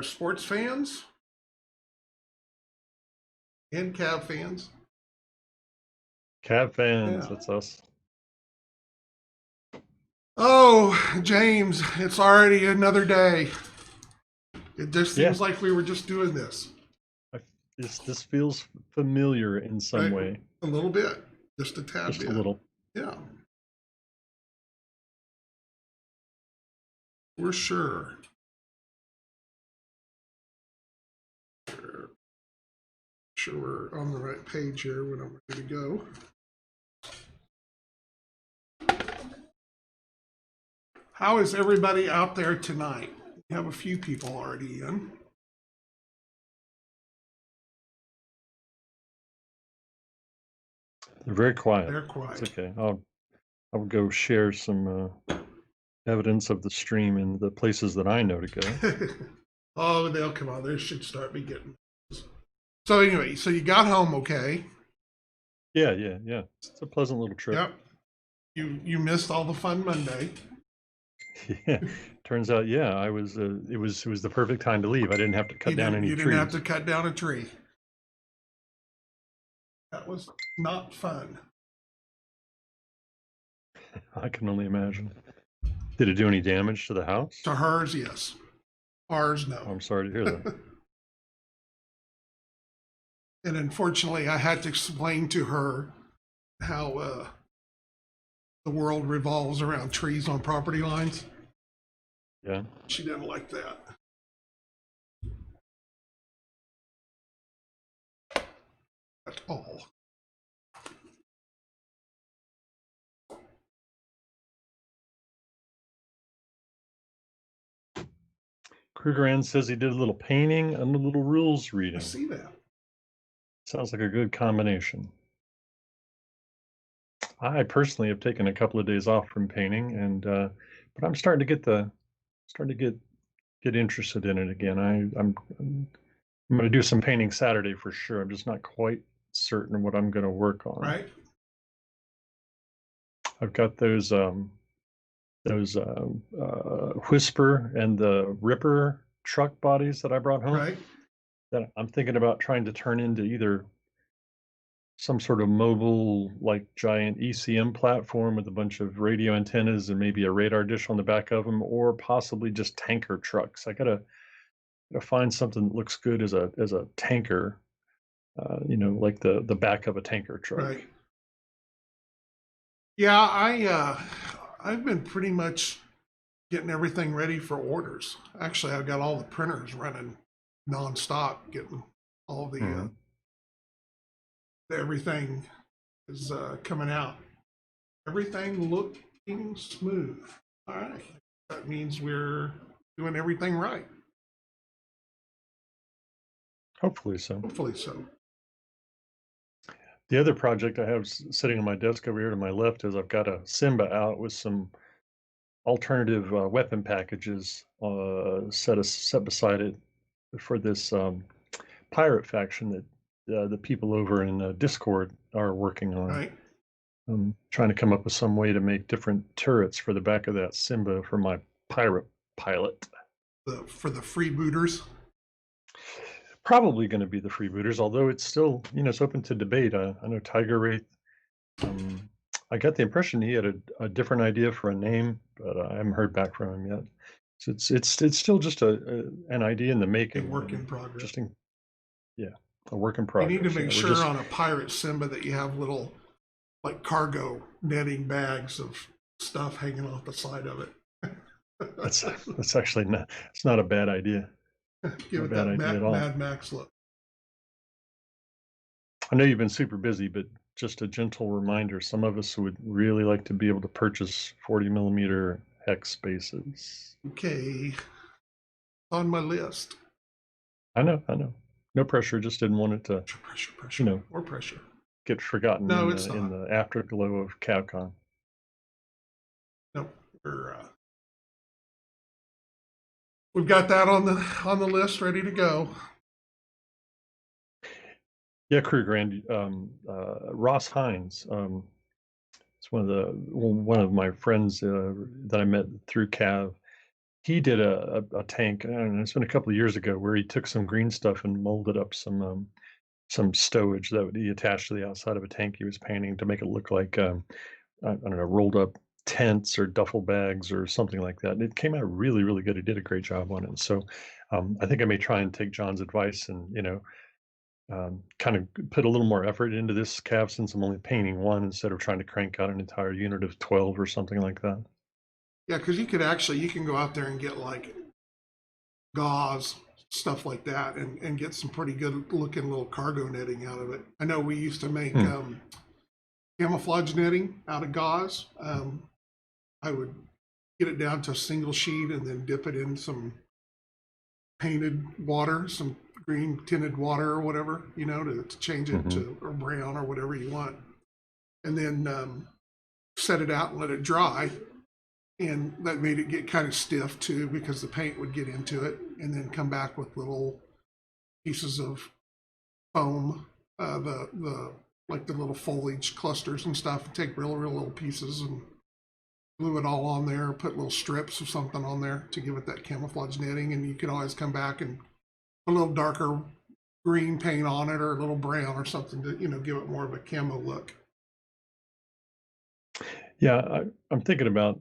sports fans and CAV fans. CAV fans, Yeah. that's us. Oh, James, it's already another day. It just seems like we were just doing this. This feels familiar in some way. A little bit, just a tad bit. Just a little. Yeah. For sure. Sure we're on the right page here when I'm ready to go. How is everybody out there tonight? We have a few people already in. They're very quiet. They're quiet. It's okay. I'll go share some evidence of the stream in the places that I know to go. Oh, they'll come on. They should start me getting. So anyway, so you got home okay? Yeah. It's a pleasant little trip. Yep. You missed all the fun Monday. Yeah. Turns out, yeah, I was. It was the perfect time to leave. I didn't have to cut down any trees. You didn't have to cut down a tree. That was not fun. I can only imagine. Did it do any damage to the house? To hers, yes. Ours, no. I'm sorry to hear that. And unfortunately, I had to explain to her how the world revolves around trees on property lines. Yeah. She didn't like that. At all. Krugerand says he did a little painting and a little rules reading. I see that. Sounds like a good combination. I personally have taken a couple of days off from painting, and but I'm starting to get interested in it again. I'm going to do some painting Saturday for sure. I'm just not quite certain what I'm going to work on. Right. I've got those Whisper and the Ripper truck bodies that I brought home. Right. That I'm thinking about trying to turn into either some sort of mobile, like giant ECM platform with a bunch of radio antennas and maybe a radar dish on the back of them, or possibly just tanker trucks. I gotta find something that looks good as a tanker, like the back of a tanker truck. Right. Yeah, I've been pretty much getting everything ready for orders. Actually, I've got all the printers running nonstop, getting all the everything is coming out. Everything looking smooth. All right. That means we're doing everything right. Hopefully so. Hopefully so. The other project I have sitting on my desk over here to my left is I've got a Simba out with some alternative weapon packages set beside it for this pirate faction that the people over in Discord are working on. Right. I'm trying to come up with some way to make different turrets for the back of that Simba for my pirate pilot. For the freebooters? Probably going to be the freebooters, although it's still, it's open to debate. I know Tiger Wraith, I got the impression he had a different idea for a name, but I haven't heard back from him yet. So it's still just an idea in the making. A work in progress. A work in progress. You need to make sure on a pirate Simba that you have little like cargo netting bags of stuff hanging off the side of it. That's actually not. It's not a bad idea. Give it that Mad Max look. I know you've been super busy, but just a gentle reminder: some of us would really like to be able to purchase 40mm hex spaces. Okay, on my list. I know. No pressure. Just didn't want it to. Pressure. More pressure. Get forgotten in the afterglow of CAVCon. No, we've got that on the list, ready to go. Yeah, Crew Grand. Ross Hines. It's one of my friends that I met through CAV. he did a tank, and it's been a couple of years ago, where he took some green stuff and molded up some stowage that would he attached to the outside of a tank he was painting to make it look like I don't know, rolled up tents or duffel bags or something like that. And it came out really, really good. He did a great job on it. So I think I may try and take John's advice and kind of put a little more effort into this CAV since I'm only painting one instead of trying to crank out an entire unit of 12 or something like that. Yeah, because you can go out there and get like gauze, stuff like that, and get some pretty good looking little cargo netting out of it. I know we used to make camouflage netting out of gauze. I would get it down to a single sheet and then dip it in some painted water, some green tinted water or whatever, to change it to or brown or whatever you want. And then set it out and let it dry. And that made it get kind of stiff too, because the paint would get into it, and then come back with little pieces of foam, the like the little foliage clusters and stuff, and take real little pieces and glue it all on there, put little strips or something on there to give it that camouflage netting. And you could always come back and put a little darker green paint on it, or a little brown or something to, give it more of a camo look. Yeah, I'm thinking about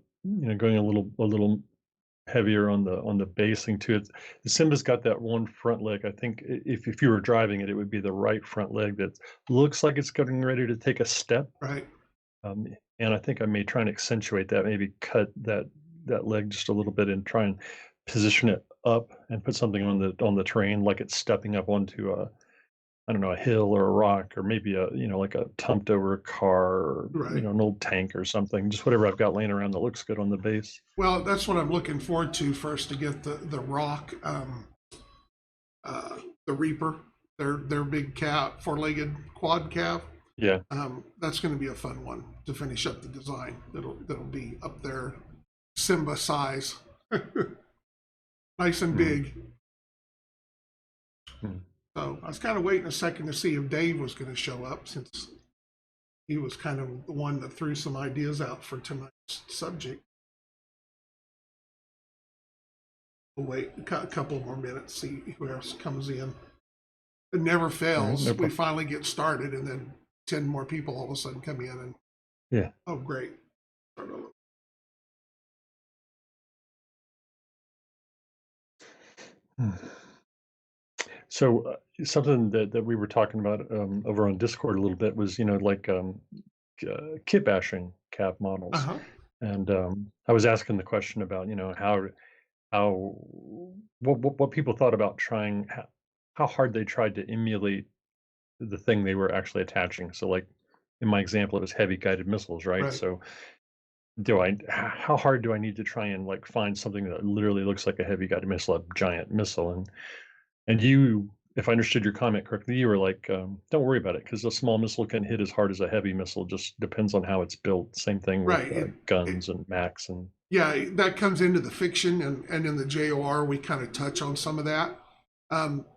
going a little heavier on the basing too. The Simba's got that one front leg. I think if you were driving it, it would be the right front leg that looks like it's getting ready to take a step. Right. And I think I may try and accentuate that, maybe cut that leg just a little bit and try and position it up and put something on the terrain like it's stepping up onto I don't know, a hill or a rock, or maybe like a tumped over car, or Right. an old tank or something. Just whatever I've got laying around that looks good on the base. Well, that's what I'm looking forward to first, to get the rock, the Reaper, their big cat, four-legged quad CAV. Yeah. That's going to be a fun one to finish up the design. That'll be up there, Simba size, nice and big. So I was kind of waiting a second to see if Dave was going to show up, since he was kind of the one that threw some ideas out for tonight's subject. We'll wait a couple more minutes, see who else comes in. It never fails. Right, no we finally get started, and then 10 more people all of a sudden come in, and yeah. Oh, great. So something that we were talking about over on Discord a little bit was, like kit bashing CAV models. And I was asking the question about, how what people thought about trying, how hard they tried to emulate the thing they were actually attaching. So like in my example, it was heavy guided missiles, right? So how hard do I need to try and like find something that literally looks like a heavy guided missile, a giant missile? And you, if I understood your comment correctly, you were like, don't worry about it, because a small missile can hit as hard as a heavy missile. Just depends on how it's built. Same thing with guns and max. And yeah, that comes into the fiction, and in the JOR we kind of touch on some of that.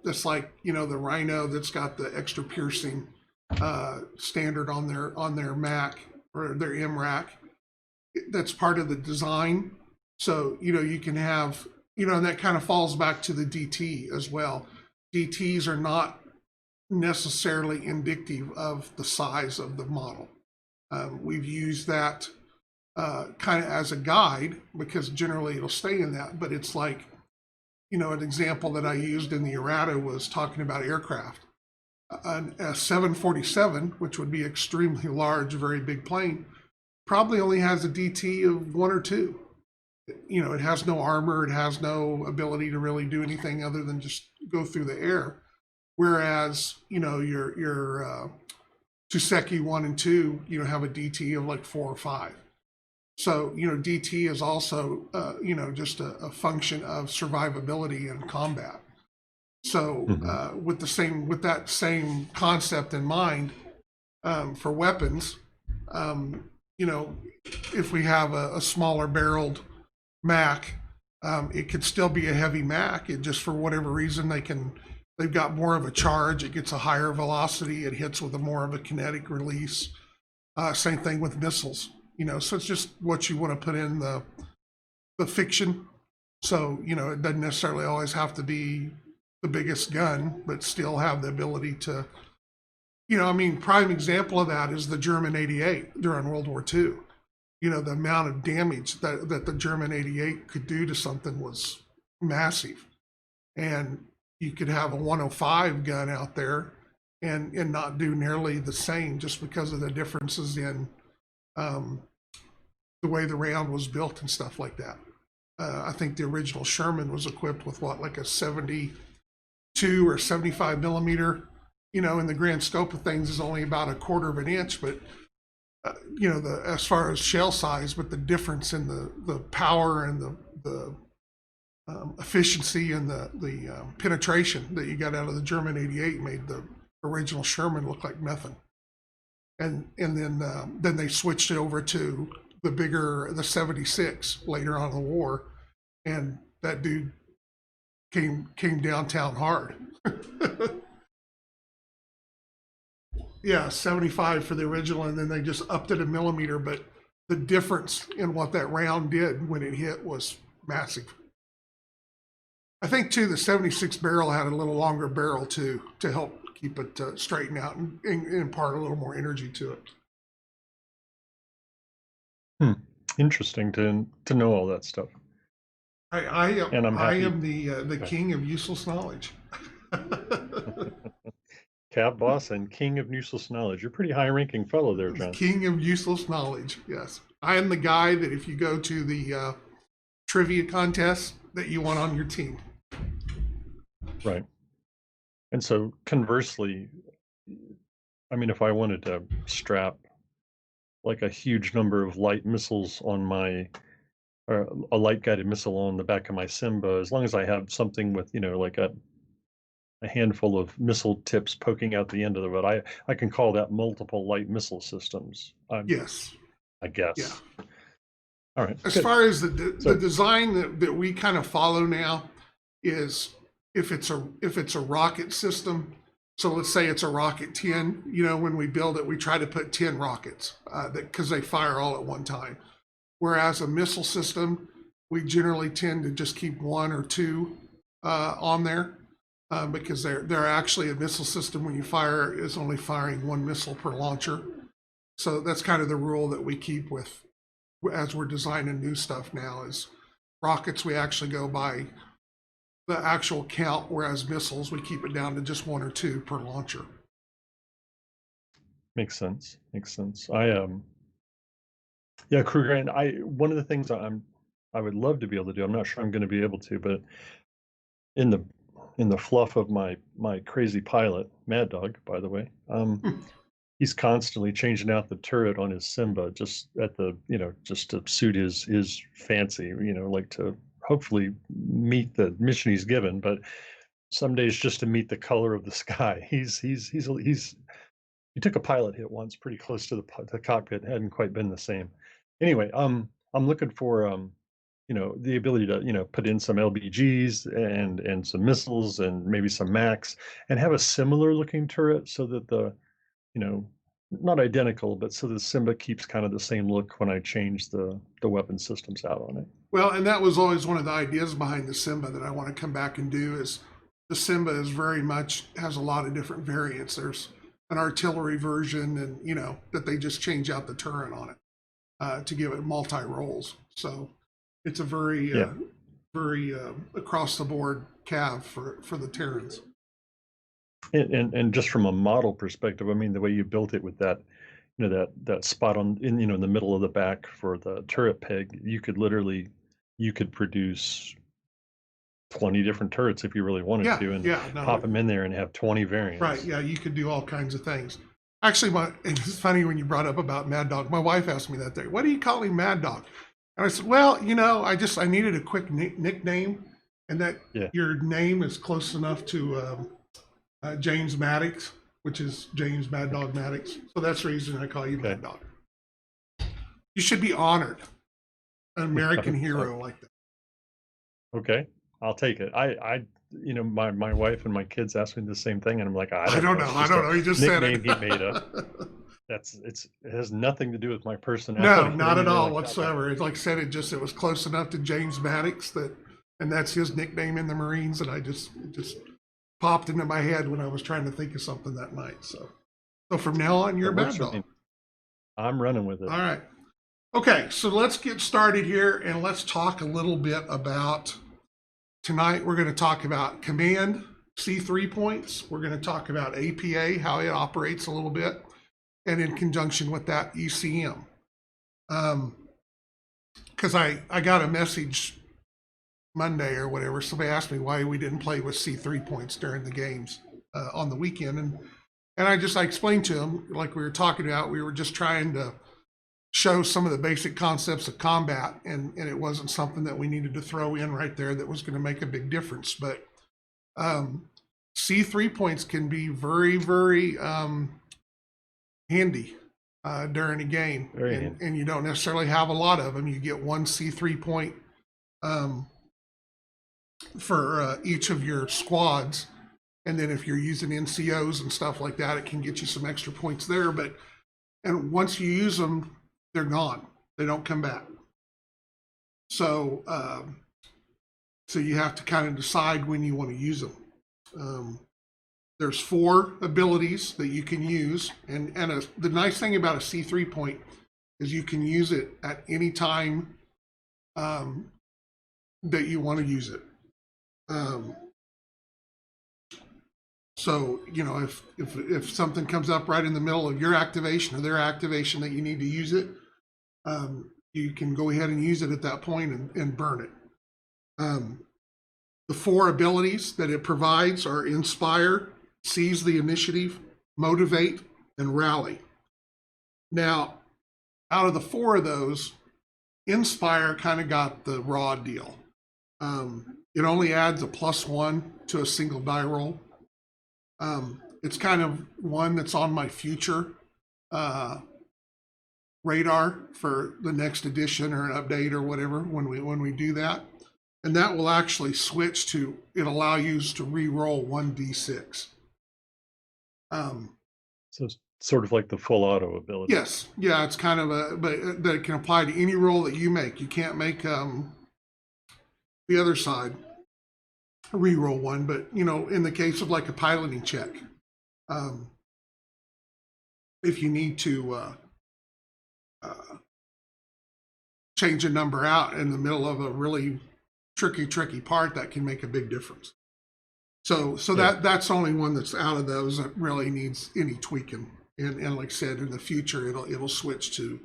That's like, the Rhino that's got the extra piercing standard on their MAC or their MRAC. That's part of the design. So, you can have, and that kind of falls back to the DT as well. DTs are not necessarily indicative of the size of the model. We've used that kind of as a guide, because generally it'll stay in that, but it's like, an example that I used in the errata was talking about aircraft. A 747, which would be extremely large, very big plane, probably only has a DT of 1 or 2. It has no armor, it has no ability to really do anything other than just go through the air. Whereas, your Tuseki 1 and 2, have a DT of like 4 or 5. So, DT is also, just a function of survivability and combat. So, with that same concept in mind, for weapons, if we have a smaller barreled MAC, it could still be a heavy MAC. It just, for whatever reason, they've got more of a charge. It gets a higher velocity. It hits with more of a kinetic release. Same thing with missiles. So it's just what you want to put in the fiction So, you know, it doesn't necessarily always have to be the biggest gun, but still have the ability to, you know, I mean, prime example of that is the German 88 during World War II. You know, the amount of damage that the German 88 could do to something was massive. And you could have a 105 gun out there and not do nearly the same just because of the differences in the way the round was built and stuff like that. I think the original Sherman was equipped with what, like a 72 or 75 millimeter, you know, in the grand scope of things is only about 1/4 of an inch, but you know, as far as shell size, but the difference in the power and the efficiency and the penetration that you got out of the German 88 made the original Sherman look like nothing. And then they switched it over to the 76 later on in the war, and that dude came downtown hard. Yeah, 75 for the original, and then they just upped it a millimeter, but the difference in what that round did when it hit was massive. I think too, the 76 barrel had a little longer barrel too, to help keep it straighten out and impart a little more energy to it. Interesting to know all that stuff. I am the Okay. king of useless knowledge. CAVBoss and king of useless knowledge. You're a pretty high-ranking fellow there, The John. king of useless knowledge. Yes, I am the guy that if you go to the trivia contest, that you want on your team. Right. And so conversely, I mean, if I wanted to strap like a huge number of light missiles on my, or a light guided missile on the back of my Simba, as long as I have something with, you know, like a handful of missile tips poking out the end of it, I can call that multiple light missile systems. Yes. I guess. Yeah. All right. As good. far as the design that we kind of follow now is if it's a rocket system. So let's say it's a rocket 10. You know, when we build it, we try to put 10 rockets because they fire all at one time. Whereas a missile system, we generally tend to just keep 1 or 2 on there because they're actually a missile system. When you fire, is only firing 1 missile per launcher. So that's kind of the rule that we keep with as we're designing new stuff now. Is rockets we actually go by the actual count, whereas missiles we keep it down to just 1 or 2 per launcher. Makes sense. Yeah, Kruger, and one of the things I would love to be able to do, I'm not sure I'm going to be able to, but in the fluff of my crazy pilot, Mad Dog, by the way, he's constantly changing out the turret on his Simba just at the, you know, just to suit his fancy, you know, like to hopefully meet the mission he's given, but some days just to meet the color of the sky. He took a pilot hit once pretty close to the cockpit. It hadn't quite been the same. Anyway, I'm looking for you know, the ability to, you know, put in some LBGs and some missiles and maybe some Macs and have a similar looking turret so that the, you know, not identical, but so the Simba keeps kind of the same look when I change the weapon systems out on it. Well, and that was always one of the ideas behind the Simba that I want to come back and do. Is the Simba is very much has a lot of different variants. There's an artillery version, and you know that they just change out the turret on it to give it multi roles. So it's a very very across the board CAV for the Terrans. And just from a model perspective, I mean, the way you built it with that, you know, that spot in, you know, in the middle of the back for the turret peg, you could produce 20 different turrets if you really wanted to, and pop them in there and have 20 variants. Right. Yeah, you could do all kinds of things. Actually, it's funny when you brought up about Mad Dog. My wife asked me that day, "What do you call him, Mad Dog?" And I said, "Well, you know, I needed a quick nickname, and that your name is close enough to James Maddox, which is James Mad Dog Maddox. So that's the reason I call you Mad Dog. You should be honored, an American hero like that." Okay, I'll take it. I you know, my wife and my kids asked me the same thing, and I'm like, I don't know. He just said it. He made up. It has nothing to do with my personality. No, not at all whatsoever. It's like I said, it was close enough to James Maddox that And that's his nickname in the Marines, and it just popped into my head when I was trying to think of something that night. So from now on, you're That works Bad for Dog. me. I'm running with it. All right. Okay, so let's get started here, and let's talk a little bit about, tonight we're going to talk about command C3 points. We're going to talk about APA, how it operates a little bit, and in conjunction with that, ECM. Because I got a message Monday or whatever, somebody asked me why we didn't play with C3 points during the games on the weekend, and I explained to them, like we were talking about, we were just trying to show some of the basic concepts of combat, and it wasn't something that we needed to throw in right there that was going to make a big difference. But C3 points can be very, very handy during a game, and you don't necessarily have a lot of them. You get one C3 point for each of your squads, and then if you're using NCOs and stuff like that, it can get you some extra points there. And once you use them, they're gone. They don't come back. So you have to kind of decide when you want to use them. There's 4 abilities that you can use, and the nice thing about a C3 point is you can use it at any time that you want to use it. So, you know, if something comes up right in the middle of your activation or their activation that you need to use it, you can go ahead and use it at that point and burn it. The 4 abilities that it provides are Inspire, Seize the Initiative, Motivate, and Rally. Now, out of the 4 of those, Inspire kind of got the raw deal. It only adds a +1 to a single die roll. It's kind of one that's on my future radar for the next edition or an update or whatever when we do that. And that will actually switch to, it allow you to re-roll 1d6. So it's sort of like the full auto ability. Yes. Yeah, it's kind of but that it can apply to any roll that you make. You can't make the other side re-roll one, but you know, in the case of like a piloting check, if you need to change a number out in the middle of a really tricky part, that can make a big difference. So that's only one that's out of those that really needs any tweaking. And like I said, in the future, it'll switch to,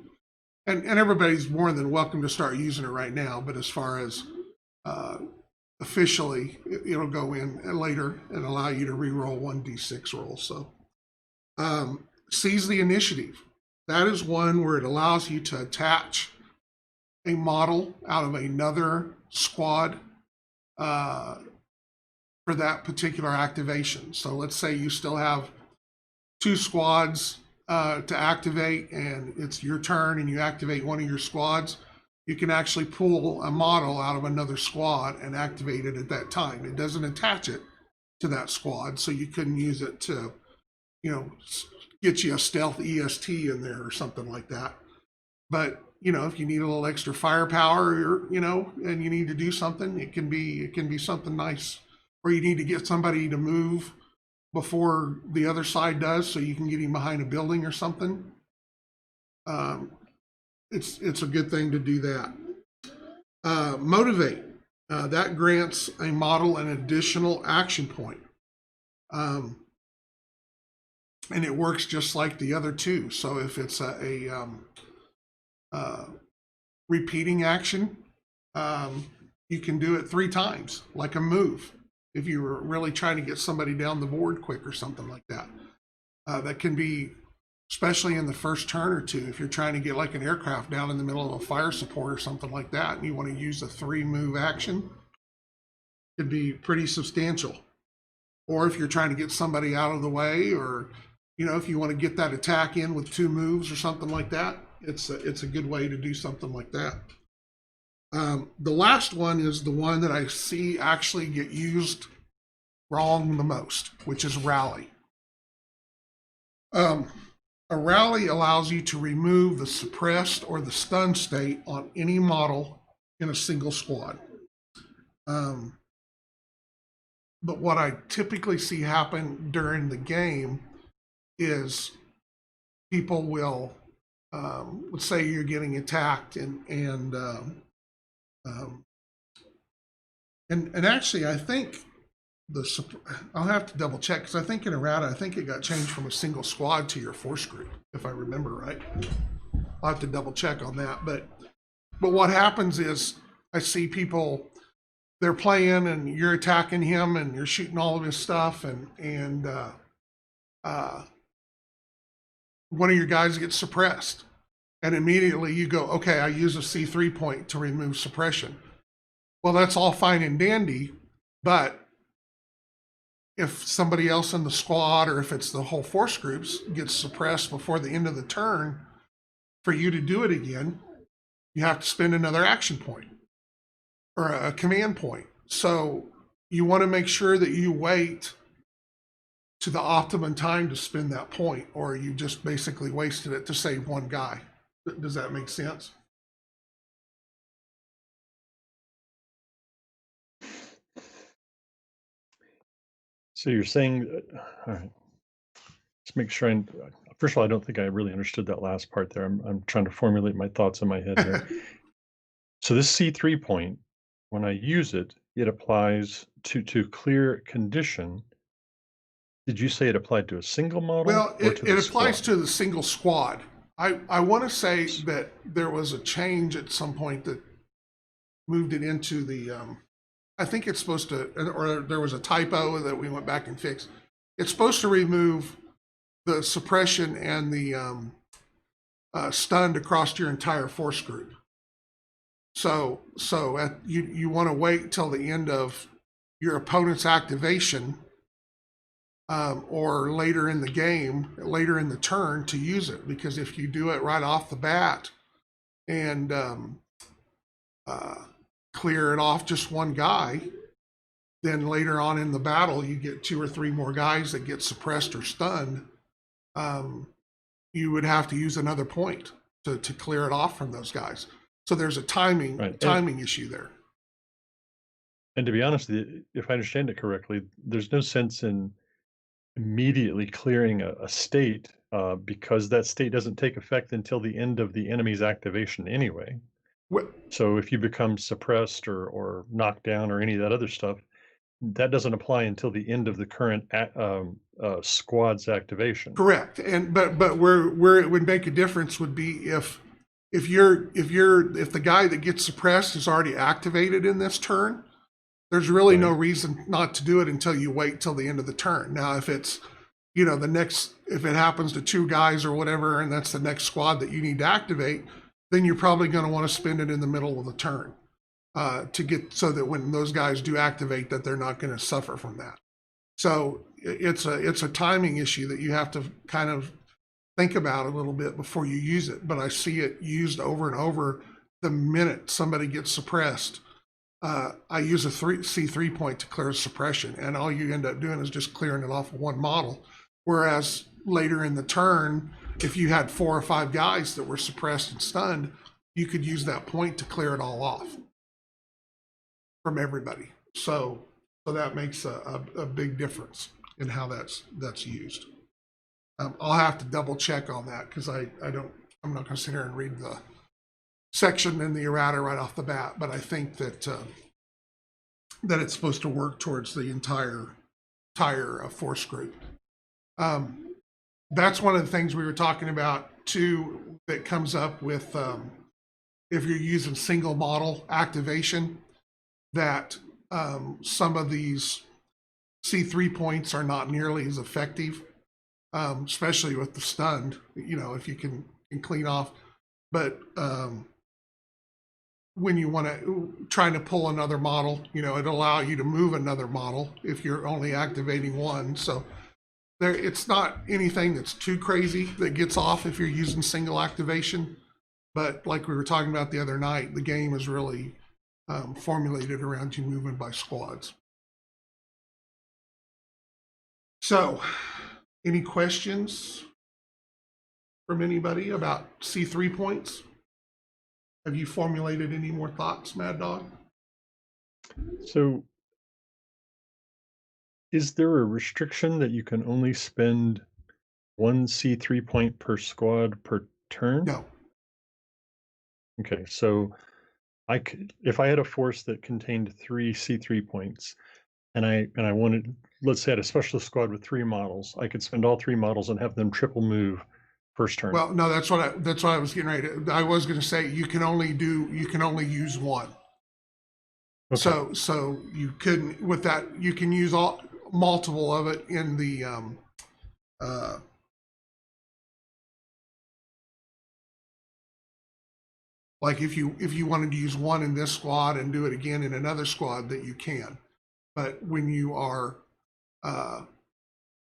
and everybody's more than welcome to start using it right now. But as far as officially, it'll go in later and allow you to re-roll 1d6 rolls. So Seize the Initiative. That is one where it allows you to attach a model out of another squad for that particular activation. So let's say you still have 2 squads to activate, and it's your turn and you activate one of your squads. You can actually pull a model out of another squad and activate it at that time. It doesn't attach it to that squad, so you couldn't use it to, you know, get you a stealth EST in there or something like that. But, you know, if you need a little extra firepower, or, you know, and you need to do something, it can be something nice. Or you need to get somebody to move before the other side does, so you can get him behind a building or something. It's a good thing to do that. Motivate. That grants a model an additional action point. And it works just like the other 2. So if it's a repeating action, you can do it 3 times, like a move. If you were really trying to get somebody down the board quick or something like that. That can be, especially in the first turn or 2, if you're trying to get like an aircraft down in the middle of a fire support or something like that, and you want to use a 3-move action, it'd be pretty substantial. Or if you're trying to get somebody out of the way, or, you know, if you want to get that attack in with 2 moves or something like that, it's a good way to do something like that. The last one is the one that I see actually get used wrong the most, which is Rally. A rally allows you to remove the suppressed or the stunned state on any model in a single squad. But what I typically see happen during the game is people will, let's say you're getting attacked, and actually I think I'll have to double check because I think in errata I think it got changed from a single squad to your force group if I remember right. I'll have to double check on that, but what happens is I see people, they're playing and you're attacking him and you're shooting all of his stuff, and one of your guys gets suppressed, and immediately you go, okay, I use a C3 point to remove suppression. Well, that's all fine and dandy, but if somebody else in the squad, or if it's the whole force groups, gets suppressed before the end of the turn, for you to do it again, you have to spend another action point or a command point. So you want to make sure that you wait to the optimum time to spend that point, or you just basically wasted it to save one guy. Does that make sense? So you're saying, all right, let's make sure first of all, I don't think I really understood that last part there. I'm trying to formulate my thoughts in my head here. So this C3 point, when I use it, it applies to clear condition. Did you say it applied to a single model? Well, or to it the applies squad? to the single squad. I want to say that there was a change at some point that moved it into the, I think it's supposed to, or there was a typo that we went back and fixed. It's supposed to remove the suppression and the stunned across your entire force group. So you want to wait till the end of your opponent's activation, or later in the game, later in the turn, to use it. Because if you do it right off the bat and clear it off just one guy, then later on in the battle you get 2 or 3 more guys that get suppressed or stunned. You would have to use another point to clear it off from those guys. So there's a timing issue there. And to be honest, if I understand it correctly, there's no sense in immediately clearing a state, because that state doesn't take effect until the end of the enemy's activation anyway. So if you become suppressed or knocked down or any of that other stuff, that doesn't apply until the end of the current squad's activation. Correct. And but where it would make a difference would be if the guy that gets suppressed is already activated in this turn, there's really no reason not to do it until you wait till the end of the turn. Now, if it's, if it happens to 2 guys or whatever, and that's the next squad that you need to activate, then you're probably going to want to spend it in the middle of the turn, to get, so that when those guys do activate, that they're not going to suffer from that. So it's a timing issue that you have to kind of think about a little bit before you use it. But I see it used over and over. The minute somebody gets suppressed, I use a C3 point to clear suppression, and all you end up doing is just clearing it off of one model. Whereas later in the turn, if you had 4 or 5 guys that were suppressed and stunned, you could use that point to clear it all off from everybody. So that makes a big difference in how that's used. I'll have to double check on that because I'm not going to sit here and read the section in the errata right off the bat, but I think that it's supposed to work towards the entire force group. That's one of the things we were talking about too, that comes up with if you're using single model activation, that some of these C3 points are not nearly as effective, especially with the stunned, if you can clean off. But when you want to try to pull another model, it'll allow you to move another model if you're only activating one. So it's not anything that's too crazy that gets off if you're using single activation. But like we were talking about the other night, the game is really formulated around you moving by squads. So, any questions from anybody about C3 points? Have you formulated any more thoughts, Mad Dog? So, is there a restriction that you can only spend one C3 point per squad per turn? No. Okay, so I could, if I had a force that contained three C3 points, and I wanted, let's say, I had a specialist squad with three models, I could spend all three models and have them triple move first turn. Well, no, that's what I was getting ready to. I was going to say you can only use one. Okay, So you couldn't with that. You can use all multiple of it in the uh, like if you wanted to use one in this squad and do it again in another squad, that you can. But when you are uh,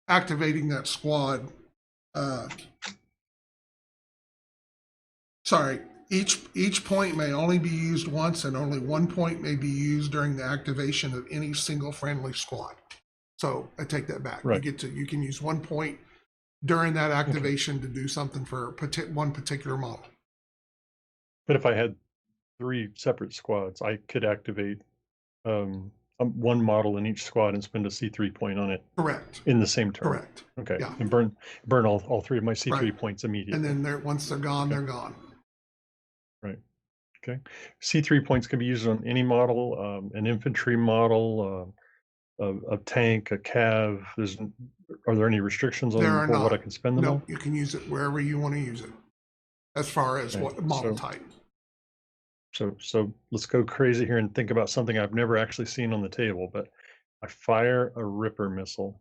activating that squad, uh, sorry, each point may only be used once, and only one point may be used during the activation of any single friendly squad. So I take that back. right. You can use one point during that Okay. activation to do something for one particular model. But if I had three separate squads, I could activate one model in each squad and spend a C3 point on it Correct. in the same turn. Correct. Okay, Yeah. and burn all three of my C3 Right. points And immediately. then once they're gone, Okay, they're gone. right. Okay. C3 points can be used on any model, an infantry model, a tank, a CAV. Are there any restrictions There on are what I not. can spend them Nope. on? You can use it wherever you want to use it, as far as Okay. what model type. So let's go crazy here and think about something I've never actually seen on the table, but I fire a Ripper missile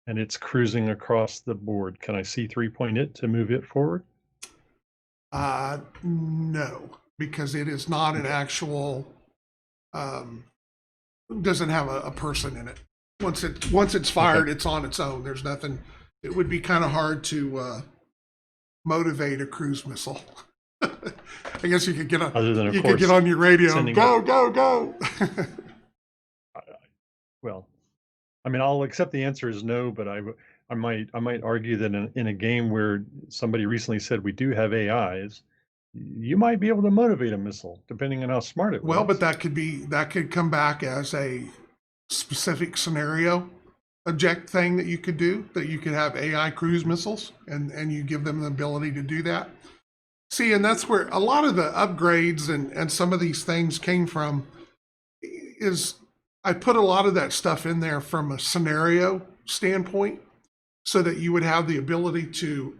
and it's cruising across the board. Can I C3 point it to move it forward? No, because it is not an Okay. actual. Um, doesn't have a person in it. Once it's Okay. fired, it's on its own. There's nothing. It would be kind of hard to motivate a cruise missile. I guess Other than, of you could get course, on your radio and sending it. go go go. I- Well, I mean, I'll accept the answer is no, but I might argue that in a game where somebody recently said we do have AIs, you might be able to motivate a missile depending on how smart it Well, but was. that could come back as a specific scenario object thing that you could do. That you could have AI cruise missiles, and you give them the ability to do that. See, and that's where a lot of the upgrades and some of these things came from. Is I put a lot of that stuff in there from a scenario standpoint, so that you would have the ability to,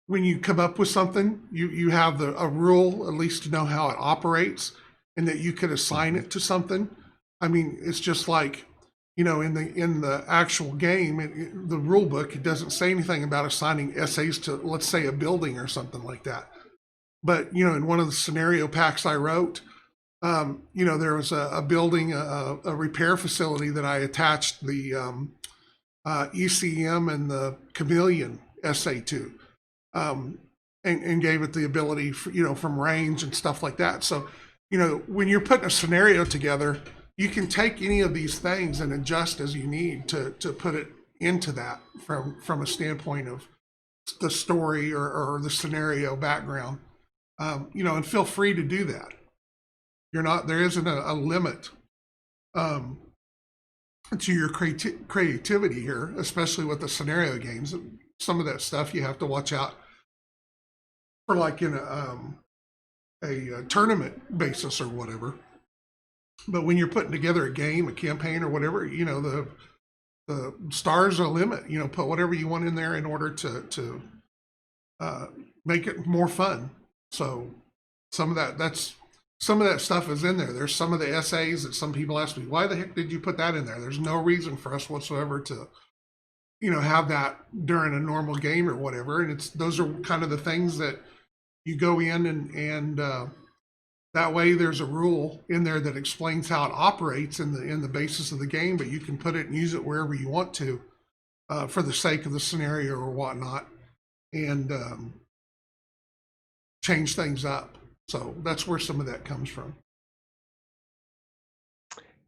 when you come up with something, you have a rule at least to know how it operates, and that you could assign Mhm. it to something. I mean, it's just like, in the actual game, the rule book, it doesn't say anything about assigning essays to, let's say, a building or something like that. But in one of the scenario packs I wrote, there was a building, a repair facility that I attached the ECM and the Chameleon essay to, um, and gave it the ability, for, from range and stuff like that. So, when you're putting a scenario together, you can take any of these things and adjust as you need to put it into that from a standpoint of the story or the scenario background. And feel free to do that. There isn't a limit um, to your creativity here, especially with the scenario games. Some of that stuff you have to watch out for, like in a tournament basis or whatever. But when you're putting together a game, a campaign, or whatever, the stars are the limit. Put whatever you want in there in order to uh, make it more fun. So some of that stuff is in there. There's some of the essays that some people ask me, why the heck did you put that in there? There's no reason for us whatsoever to, have that during a normal game or whatever. And those are kind of the things that you go in and that way there's a rule in there that explains how it operates in the basis of the game, but you can put it and use it wherever you want to, for the sake of the scenario or whatnot, and change things up. So that's where some of that comes from.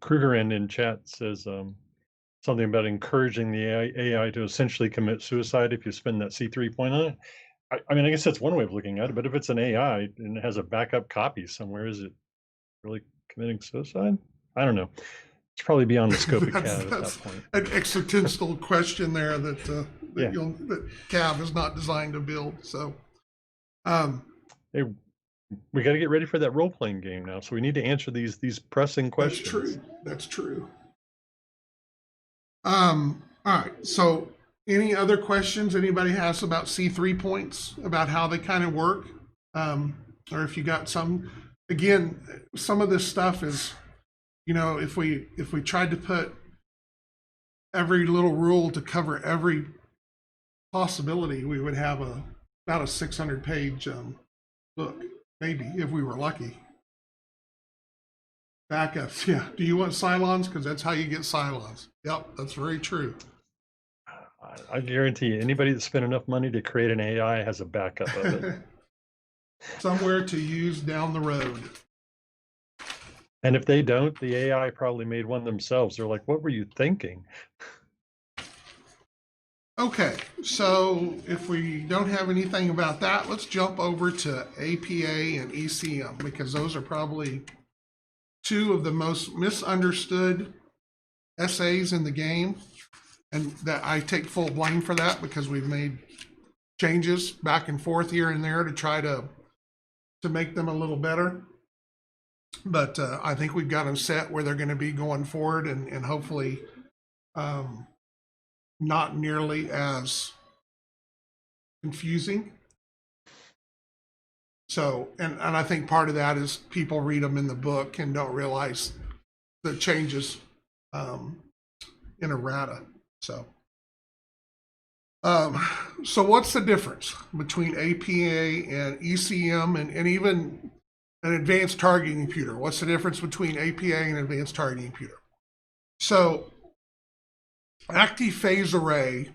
Krugerrand in chat says something about encouraging the AI to essentially commit suicide if you spend that C3 point on it. I mean, I guess that's one way of looking at it, but if it's an AI and it has a backup copy somewhere, is it really committing suicide? I don't know. It's probably beyond the scope of That's, CAV at that that's point. an existential question there that Yeah. that CAV is not designed to build. So, um, Hey, we got to get ready for that role-playing game now. So we need to answer these pressing that's questions. true. That's true. All right. So, any other questions anybody has about C3 points, about how they kind of work? Or if you got some, again, some of this stuff is, you know, if we tried to put every little rule to cover every possibility, we would have about a 600-page book, maybe, if we were lucky. Backups, yeah. Do you want Cylons? Because that's how you get Cylons. Yep, that's very true. I guarantee you, anybody that spent enough money to create an AI has a backup of it. Somewhere to use down the road. And if they don't, the AI probably made one themselves. They're like, what were you thinking? Okay, so if we don't have anything about that, let's jump over to APA and ECM, because those are probably two of the most misunderstood essays in the game. And that I take full blame for that, because we've made changes back and forth here and there to try to make them a little better. But I think we've got them set where they're going to be going forward, and hopefully not nearly as confusing. So, and I think part of that is people read them in the book and don't realize the changes in errata. So, so what's the difference between APA and ECM and even an advanced targeting computer? What's the difference between APA and advanced targeting computer? So, active phase array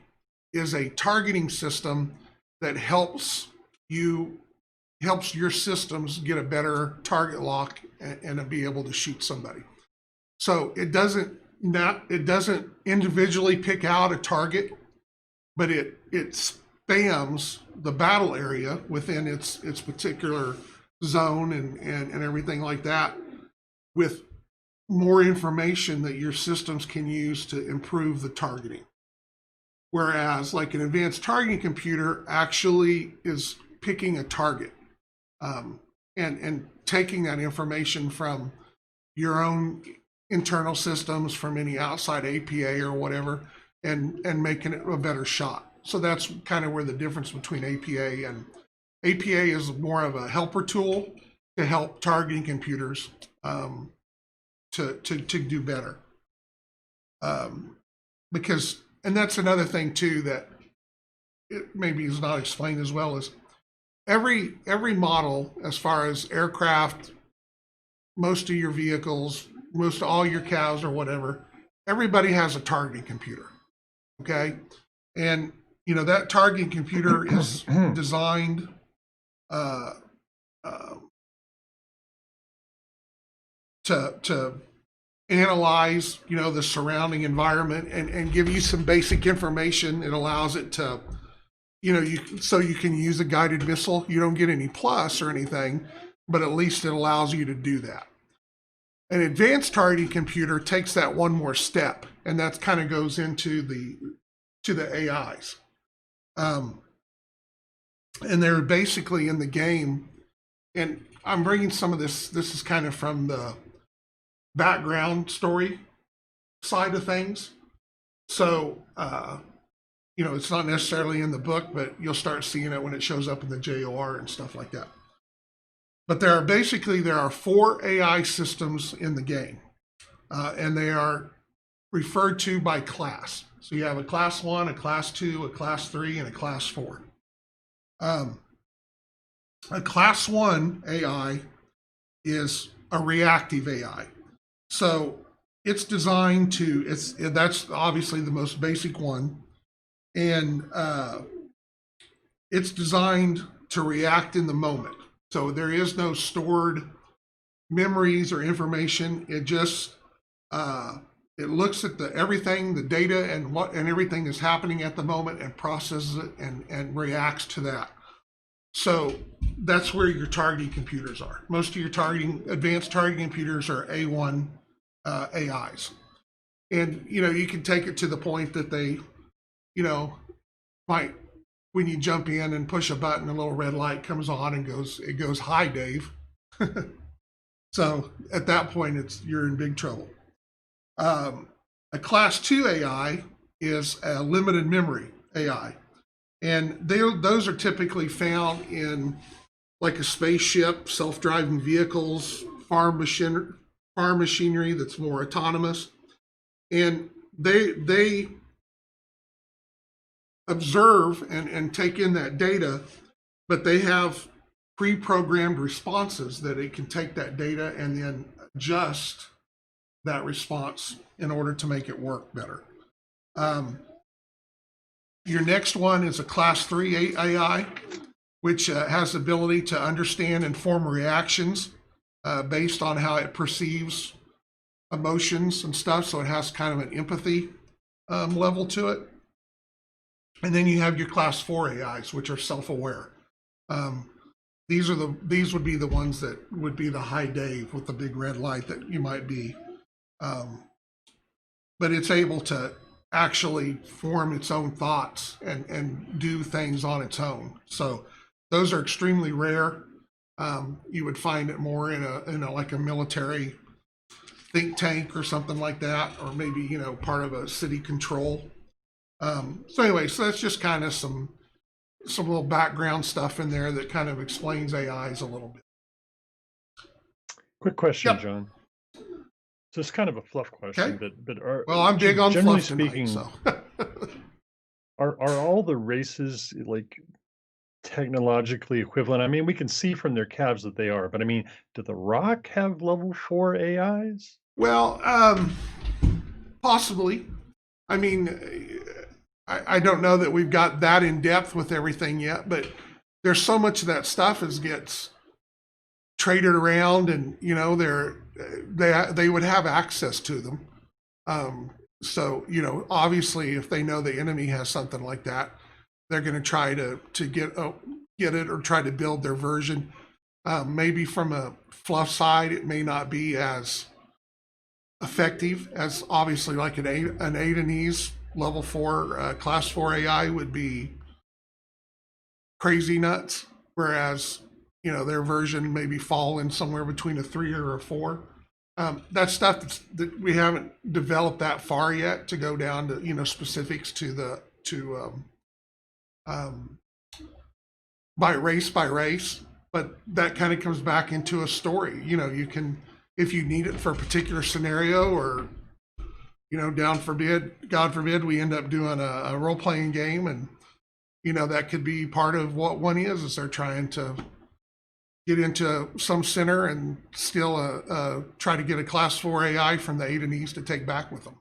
is a targeting system that helps your systems get a better target lock and to be able to shoot somebody. So it doesn't individually pick out a target, but it spams the battle area within its particular zone and everything like that, with more information that your systems can use to improve the targeting. Whereas like an advanced targeting computer actually is picking a target and taking that information from your own internal systems, from any outside APA or whatever, and making it a better shot. So that's kind of where the difference between APA and APA is more of a helper tool to help targeting computers to do better. Because, and that's another thing too that it maybe is not explained as well, as every model, as far as aircraft, most of your vehicles, most of all your CAVs or whatever, everybody has a targeting computer. Okay, and you know that targeting computer is designed to analyze, you know, the surrounding environment and give you some basic information. It allows it to, you know, so you can use a guided missile. You don't get any plus or anything, but at least it allows you to do that. An advanced targeting computer takes that one more step, and that kind of goes into the AIs. And they're basically in the game, and I'm bringing some of this is kind of from the background story side of things. So, you know, it's not necessarily in the book, but you'll start seeing it when it shows up in the JOR and stuff like that. But there are 4 AI systems in the game, and they are referred to by class. So you have a class 1, a class 2, a class 3, and a class 4. A class 1 AI is a reactive AI. So it's designed to, that's obviously the most basic one, and it's designed to react in the moment. So there is no stored memories or information. It just it looks at everything, the data, and everything is happening at the moment, and processes it and reacts to that. So that's where your targeting computers are. Most of your advanced targeting computers are A1 AIs. And, you can take it to the point that they, might, when you jump in and push a button, a little red light comes on and it goes, "Hi, Dave." So at that point, you're in big trouble. A class 2 AI is a limited memory AI. And those are typically found in like a spaceship, self-driving vehicles, farm machinery that's more autonomous. And they observe and take in that data, but they have pre-programmed responses that it can take that data and then adjust that response in order to make it work better. Your next one is a class 3 AI, which has the ability to understand and form reactions based on how it perceives emotions and stuff. So it has kind of an empathy level to it. And then you have your class 4 AIs, which are self-aware. These would be the ones that would be the "Hi, Dave" with the big red light that you might be. But it's able to actually form its own thoughts and do things on its own. So those are extremely rare. You would find it more in a like a military think tank or something like that, or maybe part of a city control. So anyway, so that's just kind of some little background stuff in there that kind of explains AIs a little bit. Quick question, Yep. John. So it's kind of a fluff question, Okay. but Well, I'm big on generally fluff tonight, speaking, so. are all the races like technologically equivalent? I mean, we can see from their CAVs that they are, but I mean, do the Rock have level 4 AIs? Well, possibly. I mean, I don't know that we've got that in depth with everything yet, but there's so much of that stuff gets traded around, and they would have access to them. So obviously, if they know the enemy has something like that, they're going to try to get it or try to build their version. Maybe from a fluff side, it may not be as effective as obviously like an Adenese level 4 class 4 AI would be crazy nuts, whereas their version maybe fall in somewhere between a 3 or a 4. That's stuff that we haven't developed that far yet to go down to specifics by race, but that kind of comes back into a story. You can, if you need it for a particular scenario, or God forbid we end up doing a role-playing game, and that could be part of what one is they're trying to get into some center and steal try to get a class 4 AI from the Adenese to take back with them.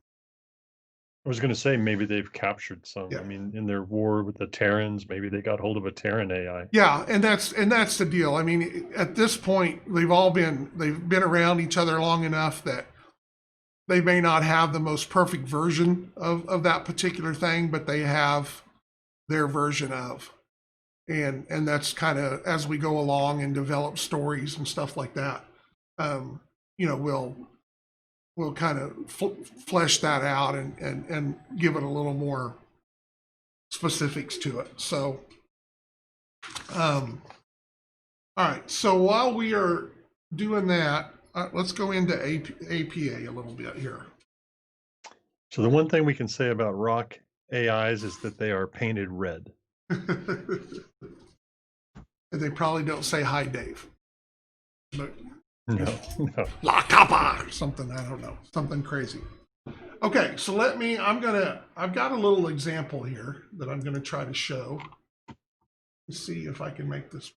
I was going to say maybe they've captured some. Yeah. I mean, in their war with the Terrans, maybe they got hold of a Terran AI. Yeah, and that's the deal. I mean, at this point, they've been around each other long enough that they may not have the most perfect version of that particular thing, but they have their version of. And that's kind of as we go along and develop stories and stuff like that. We'll kind of flesh that out and give it a little more specifics to it. So, all right. So while we are doing that, let's go into APA a little bit here. So the one thing we can say about Rock AIs is that they are painted red. And they probably don't say "Hi, Dave." But No. La Capa or something, I don't know, something crazy. Okay, so I've got a little example here that I'm gonna try to show. Let's see if I can make this.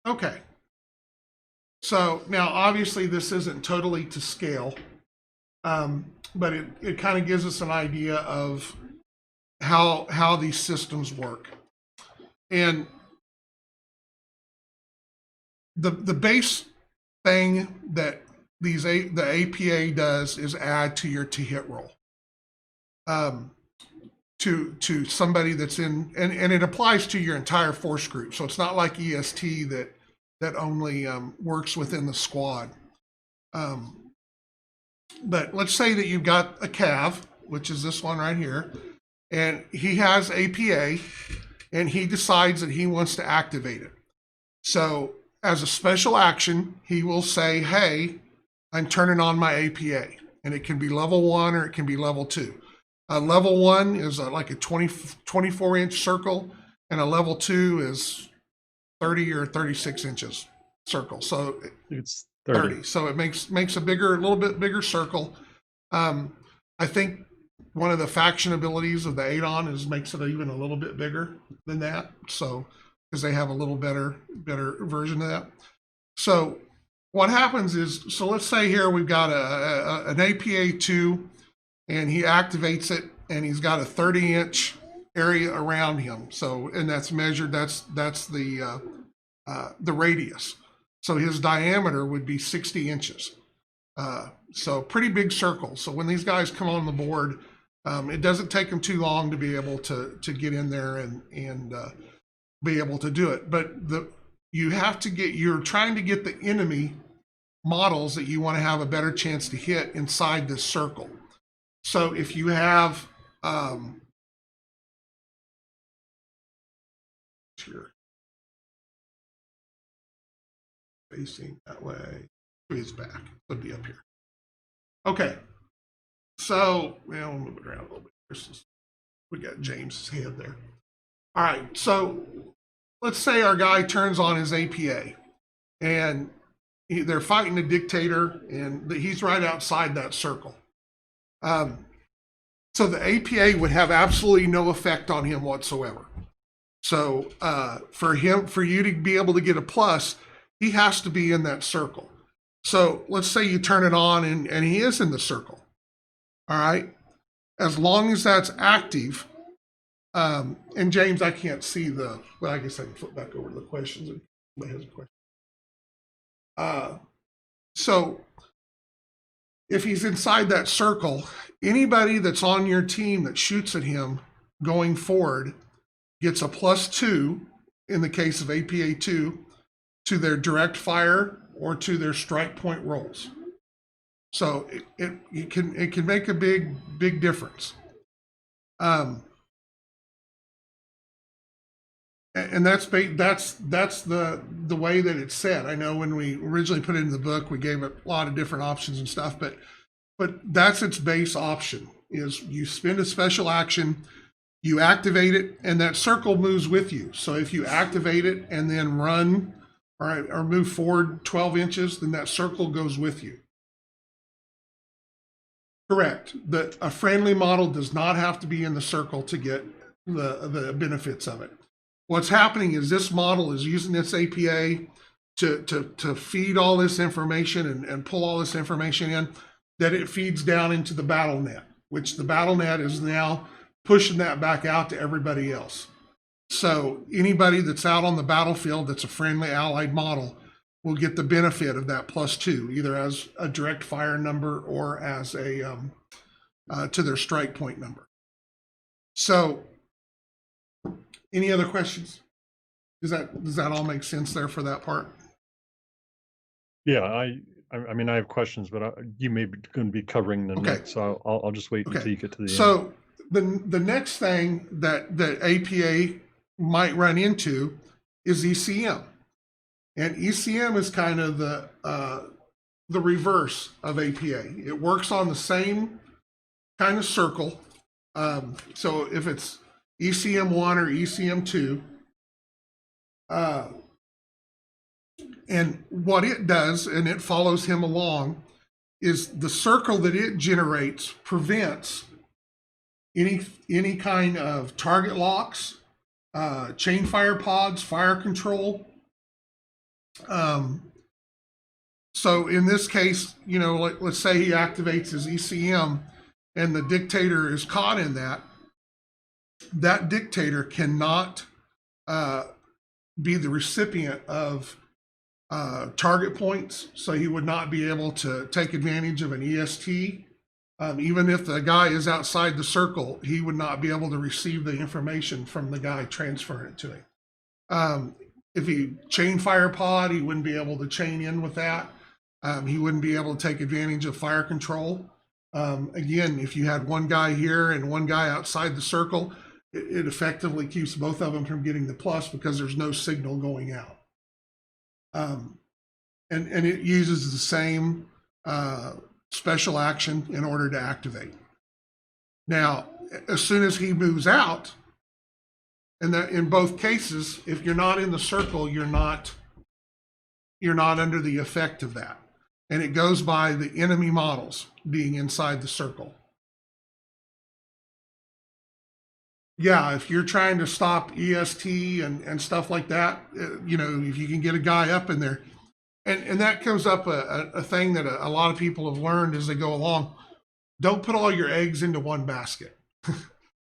Okay. So now obviously this isn't totally to scale, but it kind of gives us an idea of how these systems work. And the base thing that the APA does is add to your to hit roll. to somebody that's in, and it applies to your entire force group. So it's not like EST that only works within the squad. But let's say that you've got a CAV, which is this one right here, and he has APA, and he decides that he wants to activate it. So as a special action, he will say, hey, I'm turning on my APA, and it can be level 1 or it can be level 2. Level 1 is like a 24-inch circle, and a level 2 is 30 or 36 inches circle. So it's 30. So it makes a little bit bigger circle. I think one of the faction abilities of the ADON makes it even a little bit bigger than that. So because they have a little better version of that. So what happens is, so let's say here we've got an APA 2, and he activates it, and he's got a 30-inch area around him. So, and that's measured. That's the radius. So his diameter would be 60 inches. So pretty big circle. So when these guys come on the board, it doesn't take them too long to be able to get in there and be able to do it. But you're trying to get the enemy models that you want to have a better chance to hit inside this circle. So if you have here facing that way, his back would be up here. Okay, so we'll move it around a little bit. We got James's head there. All right, so let's say our guy turns on his APA, and they're fighting a dictator, and he's right outside that circle. So the APA would have absolutely no effect on him whatsoever. So for you to be able to get a plus, he has to be in that circle. So let's say you turn it on and he is in the circle. All right. As long as that's active, and James, I can't see well, I guess I can flip back over to the questions if anybody has a question. So if he's inside that circle, anybody that's on your team that shoots at him going forward gets a +2 in the case of APA 2 to their direct fire or to their strike point rolls. So it can make a big difference. And that's the way that it's set. I know when we originally put it in the book, we gave it a lot of different options and stuff, but that's its base option, is you spend a special action, you activate it, and that circle moves with you. So if you activate it and then run or move forward 12 inches, then that circle goes with you. Correct. A friendly model does not have to be in the circle to get the benefits of it. What's happening is this model is using its APA to feed all this information and pull all this information in, that it feeds down into the battle net, which the battle net is now pushing that back out to everybody else. So anybody that's out on the battlefield that's a friendly allied model will get the benefit of that +2, either as a direct fire number or as a to their strike point number. So any other questions? Does that all make sense there for that part? Yeah, I mean, I have questions, but you may be going to be covering them next, so I'll just wait until you get to the end. So the next thing that APA might run into is ECM, and ECM is kind of the reverse of APA. It works on the same kind of circle. So if it's ECM 1 or ECM 2, and what it does, and it follows him along, is the circle that it generates prevents any kind of target locks, chain fire pods, fire control. So in this case, let's say he activates his ECM and the dictator is caught in that dictator cannot be the recipient of target points, so he would not be able to take advantage of an EST Even if the guy is outside the circle, he would not be able to receive the information from the guy transferring it to him. If he chain fire pod, he wouldn't be able to chain in with that. He wouldn't be able to take advantage of fire control. Again, if you had one guy here and one guy outside the circle, it effectively keeps both of them from getting the plus because there's no signal going out. And it uses the same special action in order to activate. Now, as soon as he moves out, and that in both cases, if you're not in the circle, you're not under the effect of that. And it goes by the enemy models being inside the circle. Yeah, if you're trying to stop EST and stuff like that, you know, if you can get a guy up in there, and that comes up a thing that a lot of people have learned as they go along. Don't put all your eggs into one basket,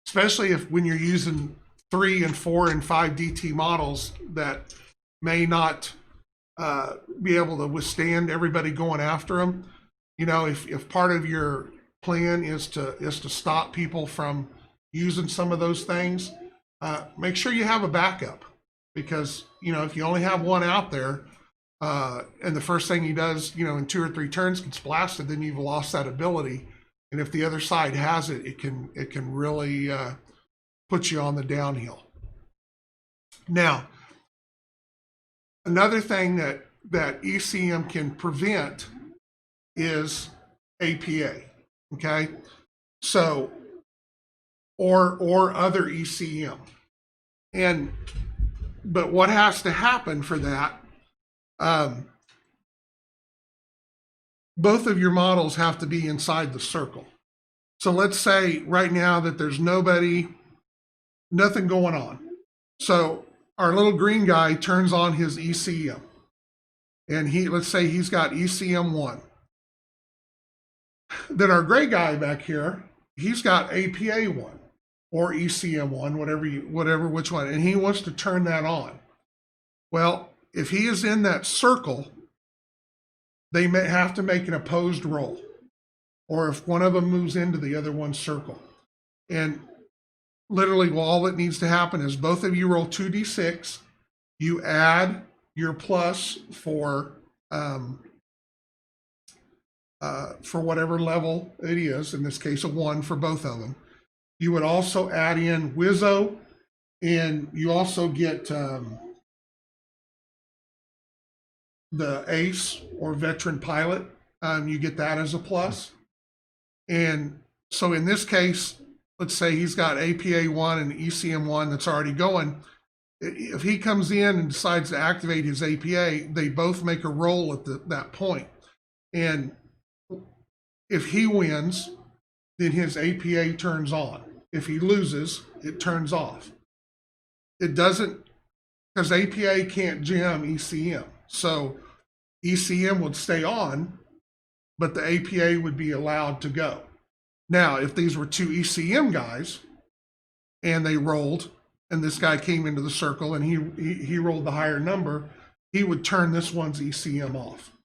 especially when you're using 3 and 4 and 5 DT models that may not be able to withstand everybody going after them. You know, if part of your plan is to stop people from using some of those things, make sure you have a backup, because, you know, if you only have one out there, and the first thing he does, you know, in 2 or 3 turns gets blasted, then you've lost that ability. And if the other side has it, it can really put you on the downhill. Now, another thing that ECM can prevent is APA. Okay, so or other ECM, but what has to happen for that? Both of your models have to be inside the circle. So let's say right now that there's nothing going on. So our little green guy turns on his ECM, and let's say he's got ECM 1. Then our gray guy back here, he's got APA 1 or ECM 1, which one, and he wants to turn that on. Well, if he is in that circle, they may have to make an opposed roll, or if one of them moves into the other one's circle. And literally, well, all that needs to happen is both of you roll 2d6. You add your plus for whatever level it is. In this case, a 1 for both of them. You would also add in Wizzo, and you also get the ACE or veteran pilot. You get that as a plus. And so in this case, let's say he's got APA 1 and ECM 1 that's already going. If he comes in and decides to activate his APA, they both make a roll at that point. And if he wins, then his APA turns on. If he loses, it turns off. It doesn't, because APA can't jam ECM. So ECM would stay on, but the APA would be allowed to go. Now, if these were 2 ECM guys and they rolled, and this guy came into the circle and he rolled the higher number, he would turn this one's ECM off,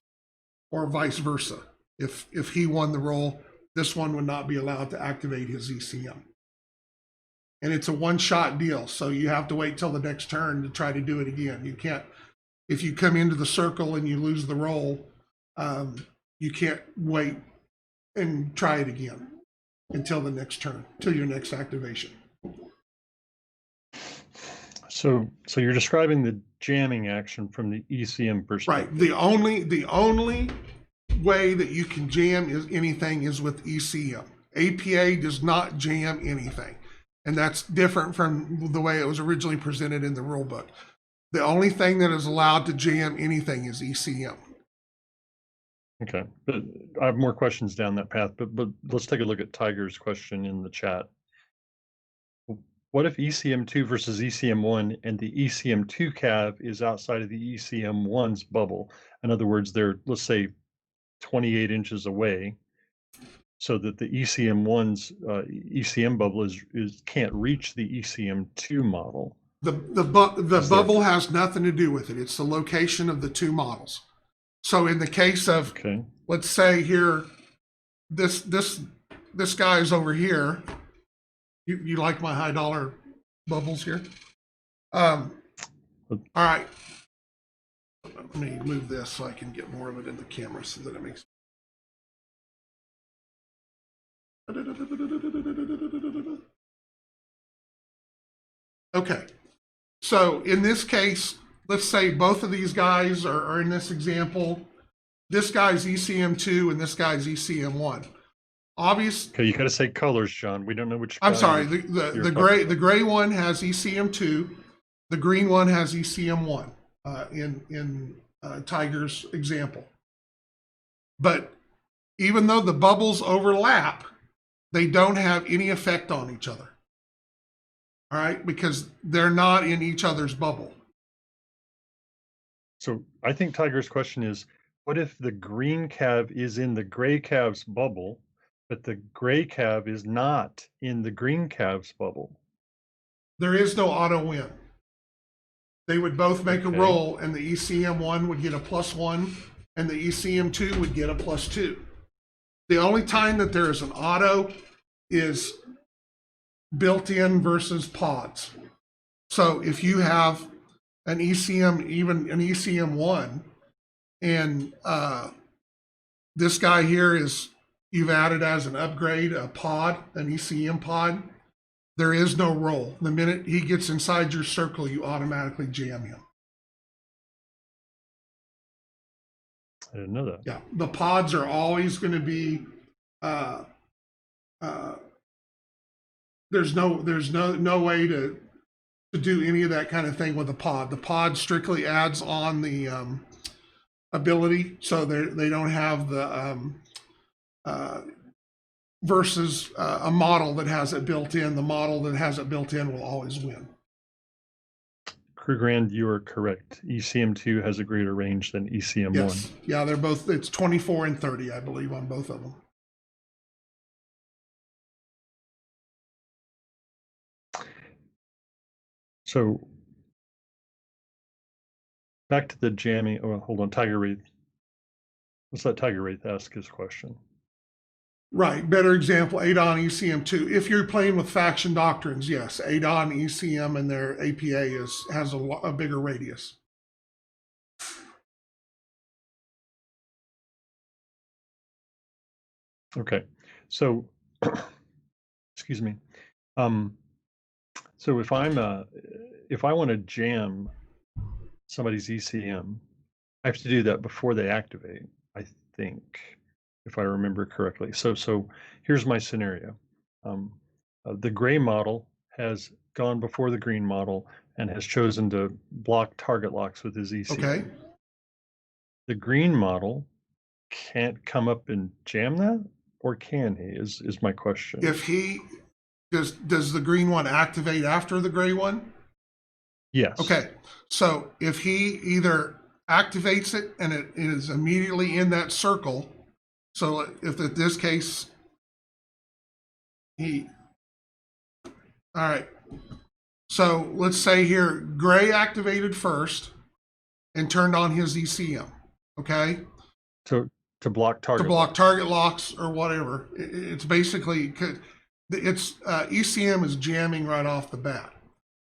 or vice versa. If he won the roll, this one would not be allowed to activate his ECM. And it's a one-shot deal, so you have to wait till the next turn to try to do it again. You can't, if you come into the circle and you lose the roll, you can't wait and try it again until the next turn, till your next activation. So you're describing the jamming action from the ECM perspective. Right. The only way that you can jam anything is with ECM. APA does not jam anything. And that's different from the way it was originally presented in the rule book. The only thing that is allowed to jam anything is ECM. Okay, but I have more questions down that path, but let's take a look at Tiger's question in the chat. What if ECM2 versus ECM1 and the ECM2 CAV is outside of the ECM1's bubble? In other words, they're, let's say, 28 inches away, so that the ECM1's ECM bubble can't reach the ECM2 model. The bubble has nothing to do with it. It's the location of the 2 models. So in the case of, let's say here, this this guy's over here. You like my high dollar bubbles here? All right. Let me move this so I can get more of it in the camera so that it makes. Okay. So in this case, let's say both of these guys are in this example. This guy's ECM2 and this guy's ECM1. Obvious. Okay, you got to say colors, John. We don't know which. I'm sorry. The gray one has ECM2. The green one has ECM1 in Tiger's example. But even though the bubbles overlap, they don't have any effect on each other. All right, because they're not in each other's bubble. So I think Tiger's question is, what if the green CAV is in the gray CAV's bubble, but the gray CAV is not in the green CAV's bubble? There is no auto win. They would both make a roll, and the ECM1 would get a +1, and the ECM2 would get a +2. The only time that there is an auto is built-in versus pods. So if you have an ECM, even an ECM1, and this guy here is, you've added as an upgrade a pod, an ECM pod, there is no roll. The minute he gets inside your circle, you automatically jam him. I didn't know that. Yeah, the pods are always going to be. There's no way to do any of that kind of thing with a pod. The pod strictly adds on the ability, so they don't have the versus a model that has it built in. The model that has it built in will always win. Krugerrand, you are correct. ECM2 has a greater range than ECM1. Yes. Yeah, they're both, it's 24 and 30, I believe, on both of them. So back to the jamming. Oh, hold on, Tiger Wraith. Let's let Tiger Wraith ask his question. Right. Better example, ADON, ECM2. If you're playing with faction doctrines, yes, ADON, ECM, and their APA has a bigger radius. Okay. So, excuse me. So if I want to jam somebody's ECM, I have to do that before they activate, I think, if I remember correctly. So here's my scenario. The gray model has gone before the green model and has chosen to block target locks with his ECM. Okay. The green model can't come up and jam that, or can he, is my question. If he, does the green one activate after the gray one? Yes. Okay. So if he either activates it and it is immediately in that circle, so if in this case, all right. So let's say here, gray activated first and turned on his ECM, okay? To block target. To block target locks or whatever. It's basically, it's ECM is jamming right off the bat.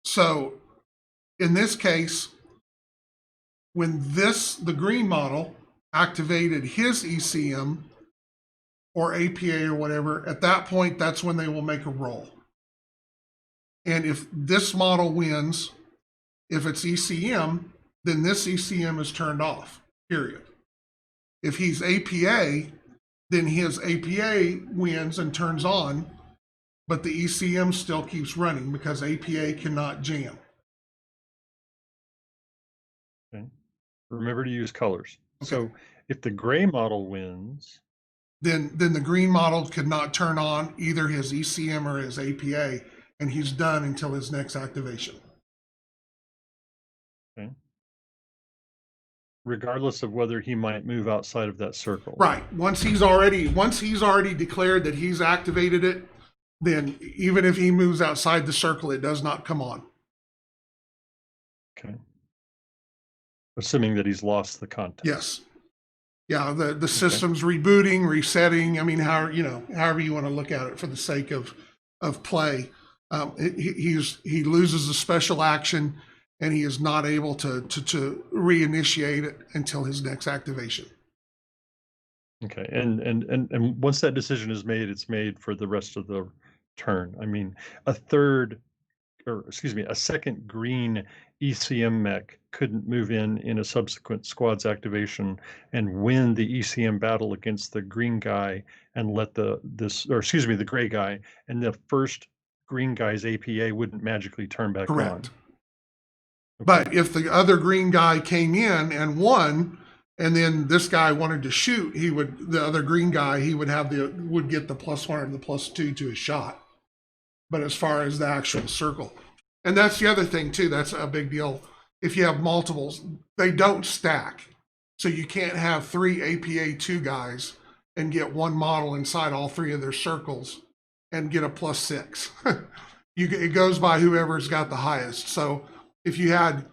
So in this case, when the green model activated his ECM or APA or whatever, at that point, that's when they will make a roll. And if this model wins, if it's ECM, then this ECM is turned off, period. If he's APA, then his APA wins and turns on, but the ECM still keeps running because APA cannot jam. Okay. Remember to use colors. Okay. So if the gray model wins, then the green model could not turn on either his ECM or his APA, and he's done until his next activation. okay, regardless of whether he might move outside of that circle. Right. Once he's already declared that he's activated it, then even if he moves outside the circle, it does not come on. Okay. Assuming that he's lost the context. Yes. Yeah, the system's rebooting, resetting. I mean, however you want to look at it for the sake of play. He loses a special action, and he is not able to reinitiate it until his next activation. Okay, and once that decision is made, it's made for the rest of the turn. I mean, a second green ECM mech couldn't move in a subsequent squad's activation and win the ECM battle against the green guy and let the gray guy, and the first green guy's APA wouldn't magically turn back on. Correct. Okay. But if the other green guy came in and won, and then this guy wanted to shoot, the other green guy, would get the +1 or the +2 to his shot. But as far as the actual circle, and that's the other thing too, that's a big deal. If you have multiples, they don't stack. So you can't have 3 APA2 guys and get one model inside all 3 of their circles and get a +6. It goes by whoever's got the highest. So if you had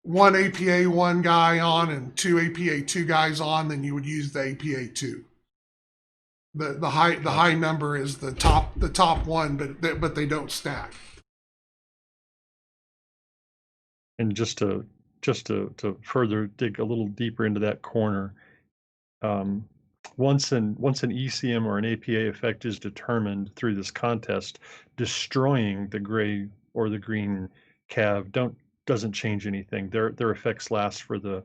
1 APA1 guy on and 2 APA2 guys on, then you would use the APA2. The high number is the top one, but they don't stack. And just to further dig a little deeper into that corner, once an ECM or an APA effect is determined through this contest, destroying the gray or the green CAV doesn't change anything. Their effects last for the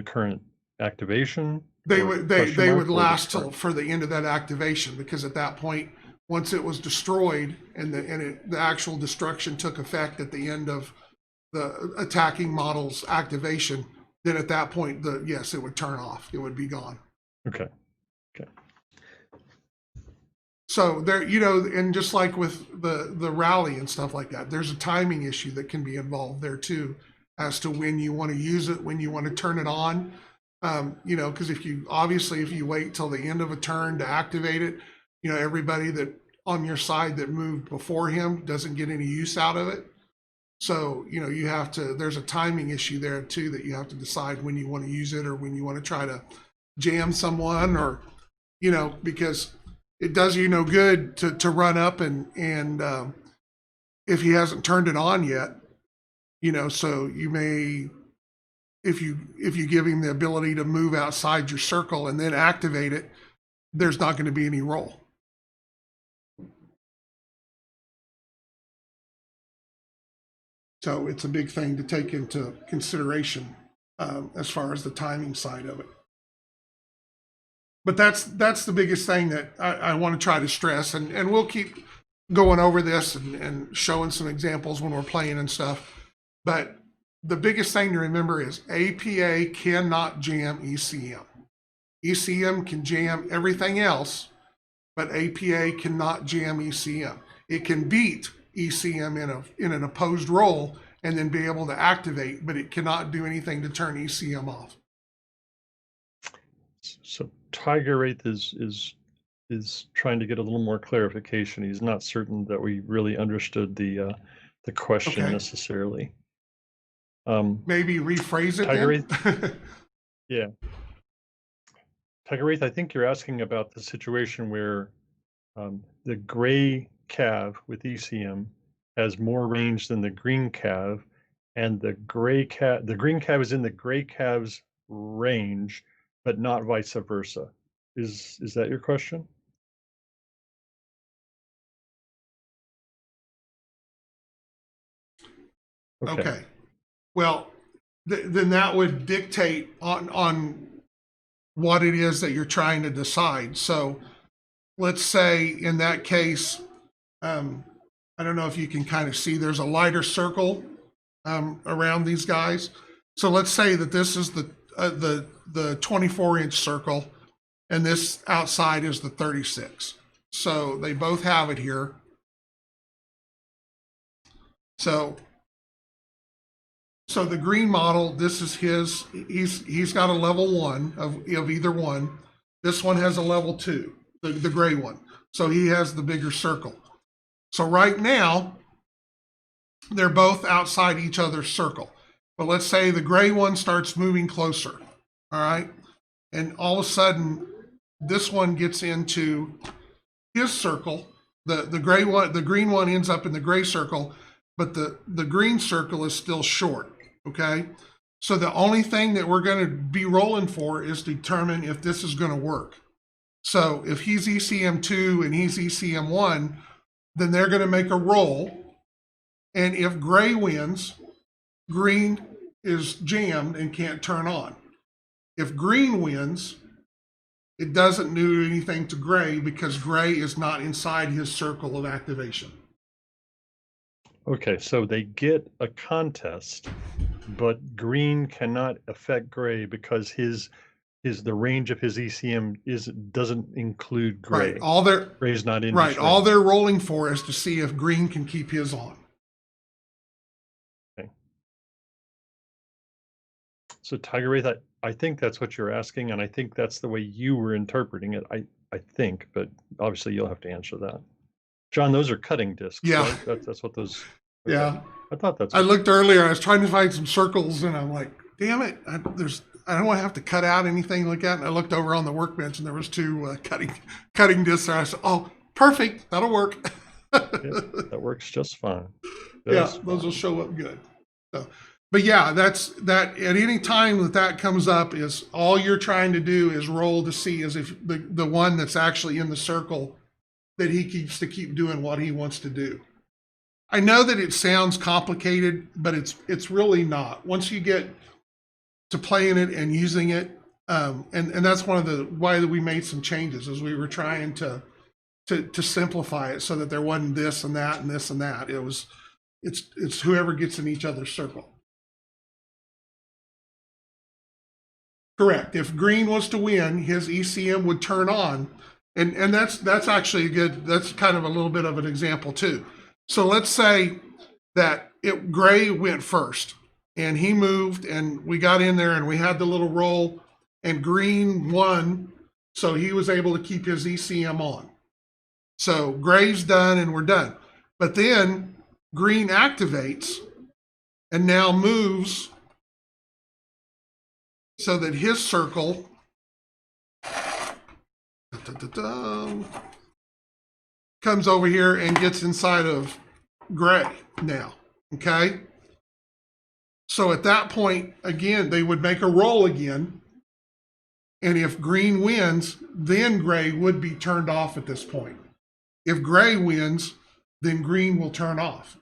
current activation. They would last till for the end of that activation, because at that point, once it was destroyed and the actual destruction took effect at the end of the attacking model's activation, then at that point, it would turn off. It would be gone. Okay. So there, and just like with the rally and stuff like that, there's a timing issue that can be involved there too, as to when you want to use it, when you want to turn it on. Because if you wait till the end of a turn to activate it, everybody that on your side that moved before him doesn't get any use out of it. So, there's a timing issue there too, that you have to decide when you want to use it or when you want to try to jam someone, or, because it does you no good to run up and if he hasn't turned it on yet, so you may, if you give him the ability to move outside your circle and then activate it, there's not going to be any roll. So it's a big thing to take into consideration as far as the timing side of it. But that's the biggest thing that I want to try to stress, and we'll keep going over this and showing some examples when we're playing and stuff. But the biggest thing to remember is APA cannot jam ECM. ECM can jam everything else, but APA cannot jam ECM. It can beat ECM in an opposed roll and then be able to activate, but it cannot do anything to turn ECM off. So Tiger Wraith is trying to get a little more clarification. He's not certain that we really understood the question necessarily. Maybe rephrase it. Tiger Wraith. Yeah. Tiger Wraith, I think you're asking about the situation where the gray CAV with ECM has more range than the green CAV, and the green CAV is in the gray CAV's range, but not vice versa. Is that your question? Okay. Well, then that would dictate on what it is that you're trying to decide. So let's say in that case, I don't know if you can kind of see, there's a lighter circle around these guys. So let's say that this is the 24-inch circle, and this outside is the 36. So they both have it here. So the green model, this is he's got a level 1 of either one. This one has a level 2, the gray one. So he has the bigger circle. So right now, they're both outside each other's circle. But let's say the gray one starts moving closer, all right? and all of a sudden this one gets into his circle. The green one ends up in the gray circle, but the green circle is still short. Okay. So the only thing that we're going to be rolling for is determine if this is going to work. So if he's ECM2 and he's ECM1, then they're going to make a roll. And if gray wins, green is jammed and can't turn on. If green wins, it doesn't do anything to gray because gray is not inside his circle of activation. Okay, so they get a contest, but green cannot affect gray because the range of his ECM doesn't include gray. Right. All they're Gray's not in. Right. All they're rolling for is to see if green can keep his on. Okay. So Tiger Wraith, I think that's what you're asking, and I think that's the way you were interpreting it. I think, but obviously you'll have to answer that. John, those are cutting discs. Yeah. Right? That's what those. Okay. Yeah. I thought that's. I looked earlier. I was trying to find some circles, and I'm like, damn it! I don't want to have to cut out anything like that. And I looked over on the workbench, and there was two cutting discs there. I said, "Oh, perfect. That'll work." Yeah, that works just fine. Those will show up good. So, but yeah, that's that. At any time that comes up, is all you're trying to do is roll to see as if the one that's actually in the circle that he keeps to keep doing what he wants to do. I know that it sounds complicated, but it's really not. Once you get to playing it and using it, and that's one of the why we made some changes, is we were trying to simplify it so that there wasn't this and that and this and that. It's whoever gets in each other's circle. Correct. If green was to win, his ECM would turn on, and that's actually a good. That's kind of a little bit of an example too. So let's say that gray went first, and he moved, and we got in there, and we had the little roll, and green won, so he was able to keep his ECM on. So gray's done, and we're done. But then green activates, and now moves so that his circle comes over here and gets inside of gray now, okay? So at that point, again, they would make a roll again. And if green wins, then gray would be turned off at this point. If gray wins, then green will turn off.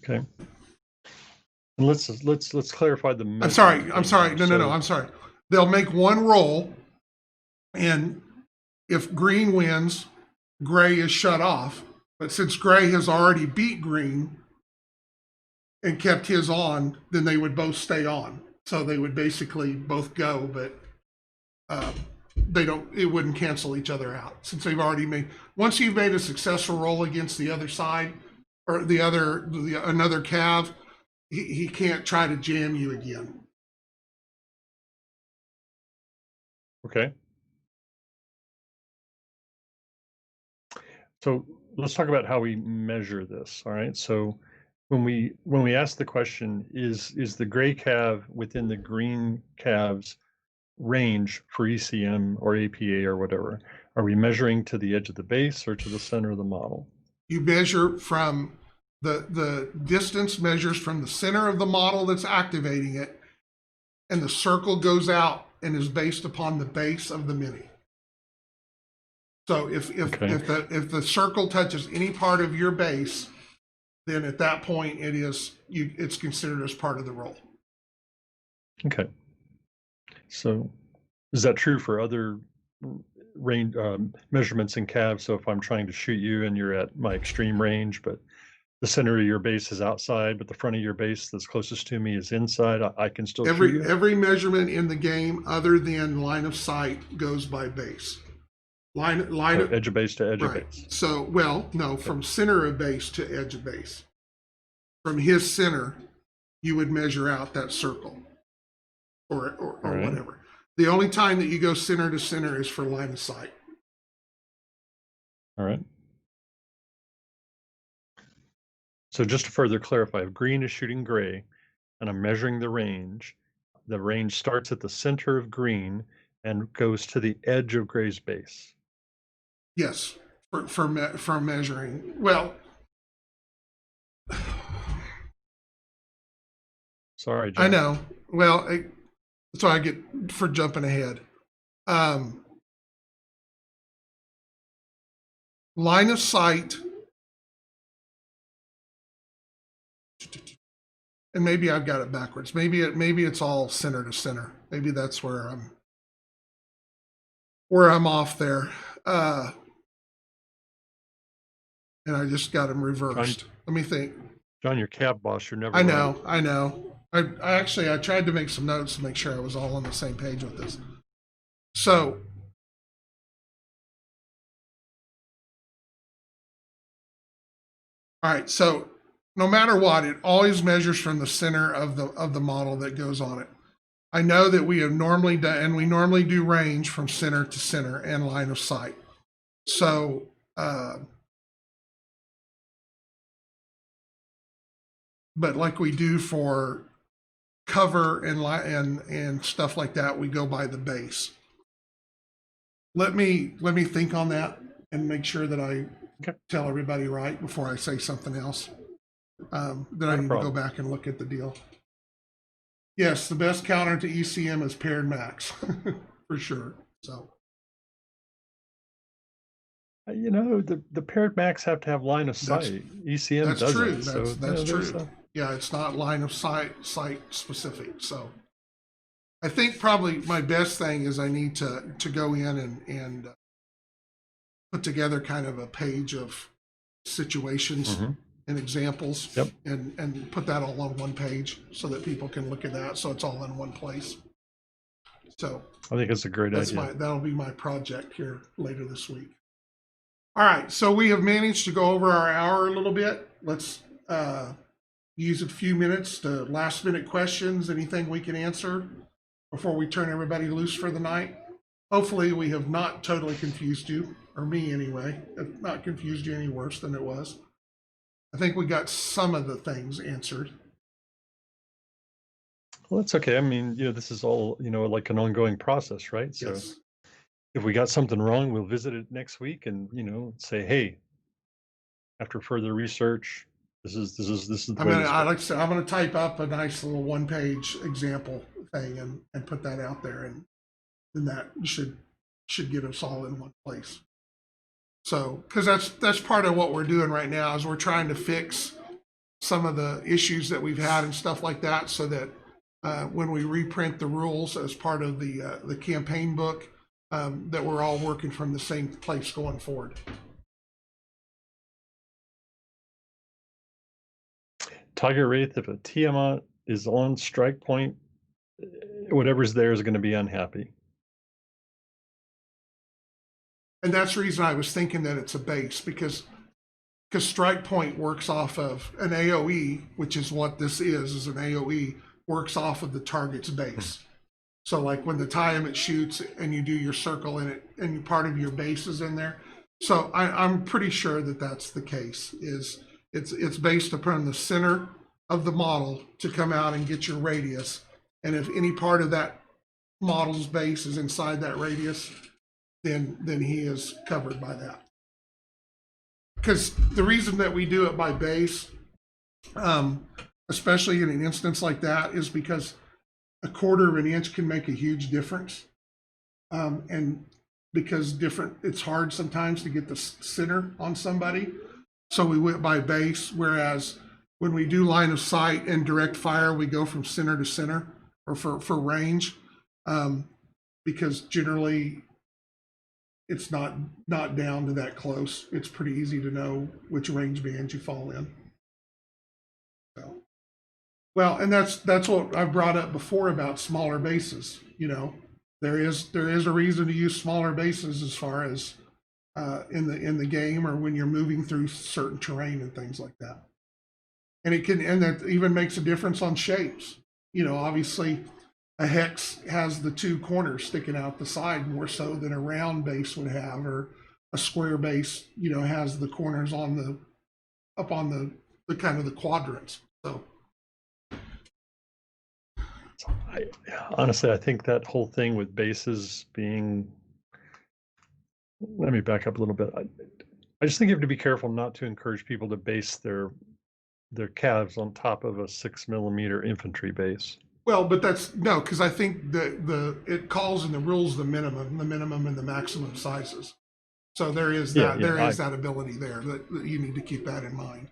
Okay. And let's clarify the. I'm sorry. No. I'm sorry. They'll make one roll, and if green wins, gray is shut off. But since gray has already beat green and kept his on, then they would both stay on. So they would basically both go, but it wouldn't cancel each other out since they've already made. Once you've made a successful roll against the other side or another CAV, he can't try to jam you again. Okay. So let's talk about how we measure this. All right. So when we ask the question, is the gray CAV within the green CAV's range for ECM or APA or whatever, are we measuring to the edge of the base or to the center of the model? You measure from the distance measures from the center of the model that's activating it, and the circle goes out and is based upon the base of the mini. So if the circle touches any part of your base, then at that point it's considered as part of the roll. Okay. So is that true for other range measurements in CAV? So if I'm trying to shoot you and you're at my extreme range, but the center of your base is outside, but the front of your base that's closest to me is inside, I can still shoot you? Every measurement in the game other than line of sight goes by base. Edge of base to edge of base. So, well, no, from center of base to edge of base. From his center, you would measure out that circle or right. Whatever. The only time that you go center to center is for line of sight. All right. So just to further clarify, if green is shooting gray and I'm measuring the range, the range starts at the center of green and goes to the edge of gray's base. Yes, for measuring. Well, Sorry, I John. know. Well, that's what I get for jumping ahead. Line of sight, and maybe I've got it backwards. Maybe it's all center to center. Maybe that's where I'm off there. And I just got them reversed. Let me think. John, you're CAV boss. You're never I right. know. I tried to make some notes to make sure I was all on the same page with this. So, all right. So, no matter what, it always measures from the center of the model that goes on it. I know that we have normally done, and we normally do range from center to center and line of sight. So, but like we do for cover and stuff like that, we go by the base. Let me think on that and make sure that I tell everybody right before I say something else. Then I need to go back and look at the deal. Yes, the best counter to ECM is paired max for sure. So, You know, the paired max have to have line of sight. ECM that's doesn't. true. That's true. Yeah, it's not line of sight specific. So, I think probably my best thing is I need to go in and put together kind of a page of situations and examples, and put that all on one page so that people can look at that. So it's all in one place. So I think it's a great idea. That'll be my project here later this week. All right, so we have managed to go over our hour a little bit. Let's use a few minutes to last minute questions, anything we can answer before we turn everybody loose for the night. Hopefully we have not totally confused you, or me anyway, if not confused you any worse than it was. I think we got some of the things answered. Well, that's okay. I mean, this is all, like an ongoing process, right? So Yes. if we got something wrong, we'll visit it next week and, say, hey, after further research, this is the way this like I said, I'm gonna type up a nice little one-page example thing and put that out there, and then that should get us all in one place. So, because that's part of what we're doing right now is we're trying to fix some of the issues that we've had and stuff like that, so that when we reprint the rules as part of the campaign book, that we're all working from the same place going forward. Tiger Wraith, if a Tiamat is on strike point, whatever's there is going to be unhappy. And that's the reason I was thinking that it's a base, because strike point works off of an AOE, which is what this is an AOE, works off of the target's base. So like when the Tiamat shoots and you do your circle in it and part of your base is in there. So I'm pretty sure that that's the case. It's based upon the center of the model to come out and get your radius. And if any part of that model's base is inside that radius, then he is covered by that. Because the reason that we do it by base, especially in an instance like that, is because a quarter of an inch can make a huge difference. And because it's hard sometimes to get the center on somebody. So we went by base, whereas when we do line of sight and direct fire, we go from center to center, or for range, because generally it's not down to that close. It's pretty easy to know which range band you fall in. So, well, and that's what I've brought up before about smaller bases. There is a reason to use smaller bases as far as in the game, or when you're moving through certain terrain and things like that. And that even makes a difference on shapes. Obviously a hex has the two corners sticking out the side more so than a round base would have, or a square base, has the corners up on the kind of the quadrants. So So honestly, I think that whole thing with bases being, let me back up a little bit. I just think you have to be careful not to encourage people to base their calves on top of a 6mm infantry base. Well, but that's no, because I think it calls in the rules the minimum and the maximum sizes. So there is that that ability there that you need to keep that in mind.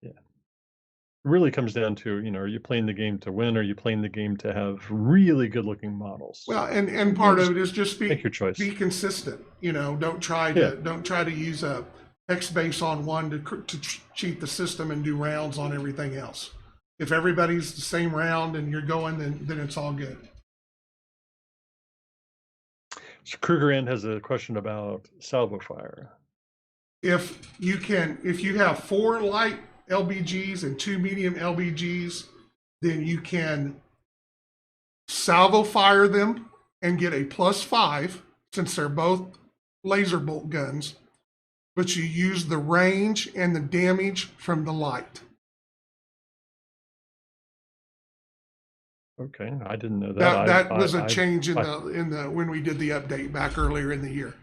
Yeah. It really comes down to, are you playing the game to win? Or are you playing the game to have really good looking models? Well, and part of it is just make your choice. Be consistent. Don't try to use a X base on one to cheat the system and do rounds on everything else. If everybody's the same round and you're going, then it's all good. So Krugerand has a question about salvo fire. If you have 4 light LBGs and 2 medium LBGs, then you can salvo fire them and get a +5 since they're both laser bolt guns, but you use the range and the damage from the light. Okay, I didn't know that. That was a change in the when we did the update back earlier in the year.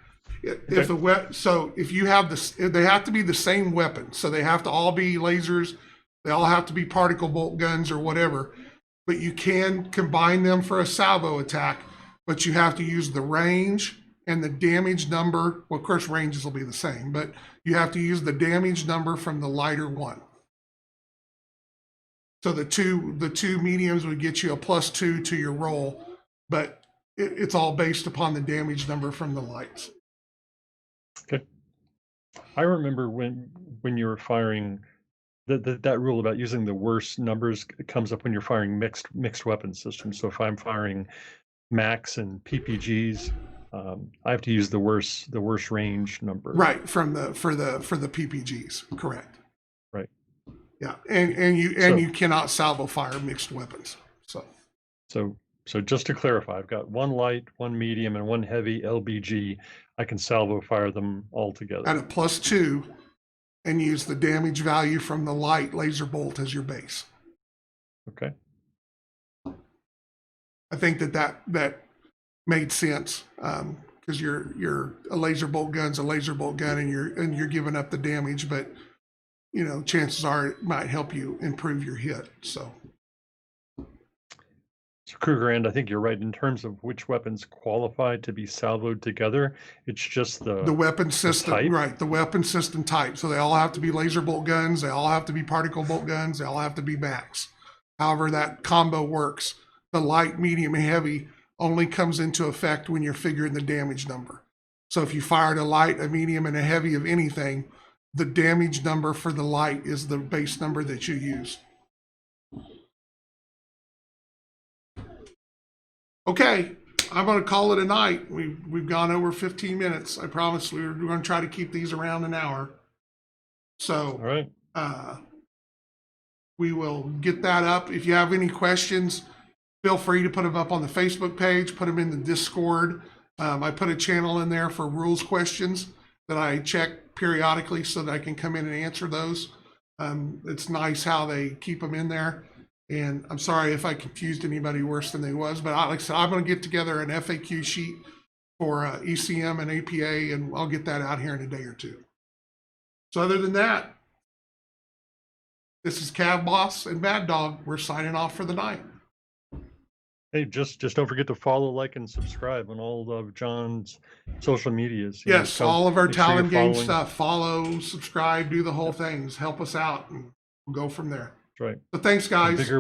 If you have this, they have to be the same weapon. So they have to all be lasers. They all have to be particle bolt guns or whatever. But you can combine them for a salvo attack. But you have to use the range and the damage number. Well, of course, ranges will be the same, but you have to use the damage number from the lighter one. So the two mediums would get you a +2 to your roll, but it's all based upon the damage number from the lights. Okay. I remember when you were firing, that rule about using the worst numbers comes up when you're firing mixed weapon systems. So if I'm firing max and PPGs, I have to use the worst range number. Right, for the PPGs, correct. Right. Yeah, and you cannot salvo fire mixed weapons. So just to clarify, I've got 1 light, 1 medium, and 1 heavy LBG. I can salvo fire them all together at a +2, and use the damage value from the light laser bolt as your base. Okay. I think that made sense because you're a laser bolt gun's a laser bolt gun, and you're giving up the damage, but chances are it might help you improve your hit. So Krugerand, I think you're right in terms of which weapons qualify to be salvoed together. It's just the weapon system, type. Right? The weapon system type. So they all have to be laser bolt guns. They all have to be particle bolt guns. They all have to be max. However that combo works. The light, medium, and heavy only comes into effect when you're figuring the damage number. So if you fired a light, a medium, and a heavy of anything, the damage number for the light is the base number that you use. Okay, I'm going to call it a night. We've gone over 15 minutes. I promise we're going to try to keep these around an hour. So, all right. We will get that up. If you have any questions, feel free to put them up on the Facebook page, put them in the Discord. I put a channel in there for rules questions that I check periodically so that I can come in and answer those. It's nice how they keep them in there. And I'm sorry if I confused anybody worse than they was, but like I said, I'm going to get together an FAQ sheet for ECM and APA, and I'll get that out here in a day or two. So other than that, this is CAVBoss and Bad Dog. We're signing off for the night. Hey, just don't forget to follow, like, and subscribe on all of John's social medias. Yes, all of our TALON game stuff. Follow, subscribe, do the whole things. Help us out, and we'll go from there. That's right. So thanks, guys. The bigger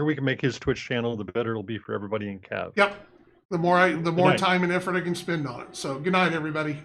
we can make his Twitch channel, the better it'll be for everybody in CAV. Yep. The more time and effort I can spend on it. So good night, everybody.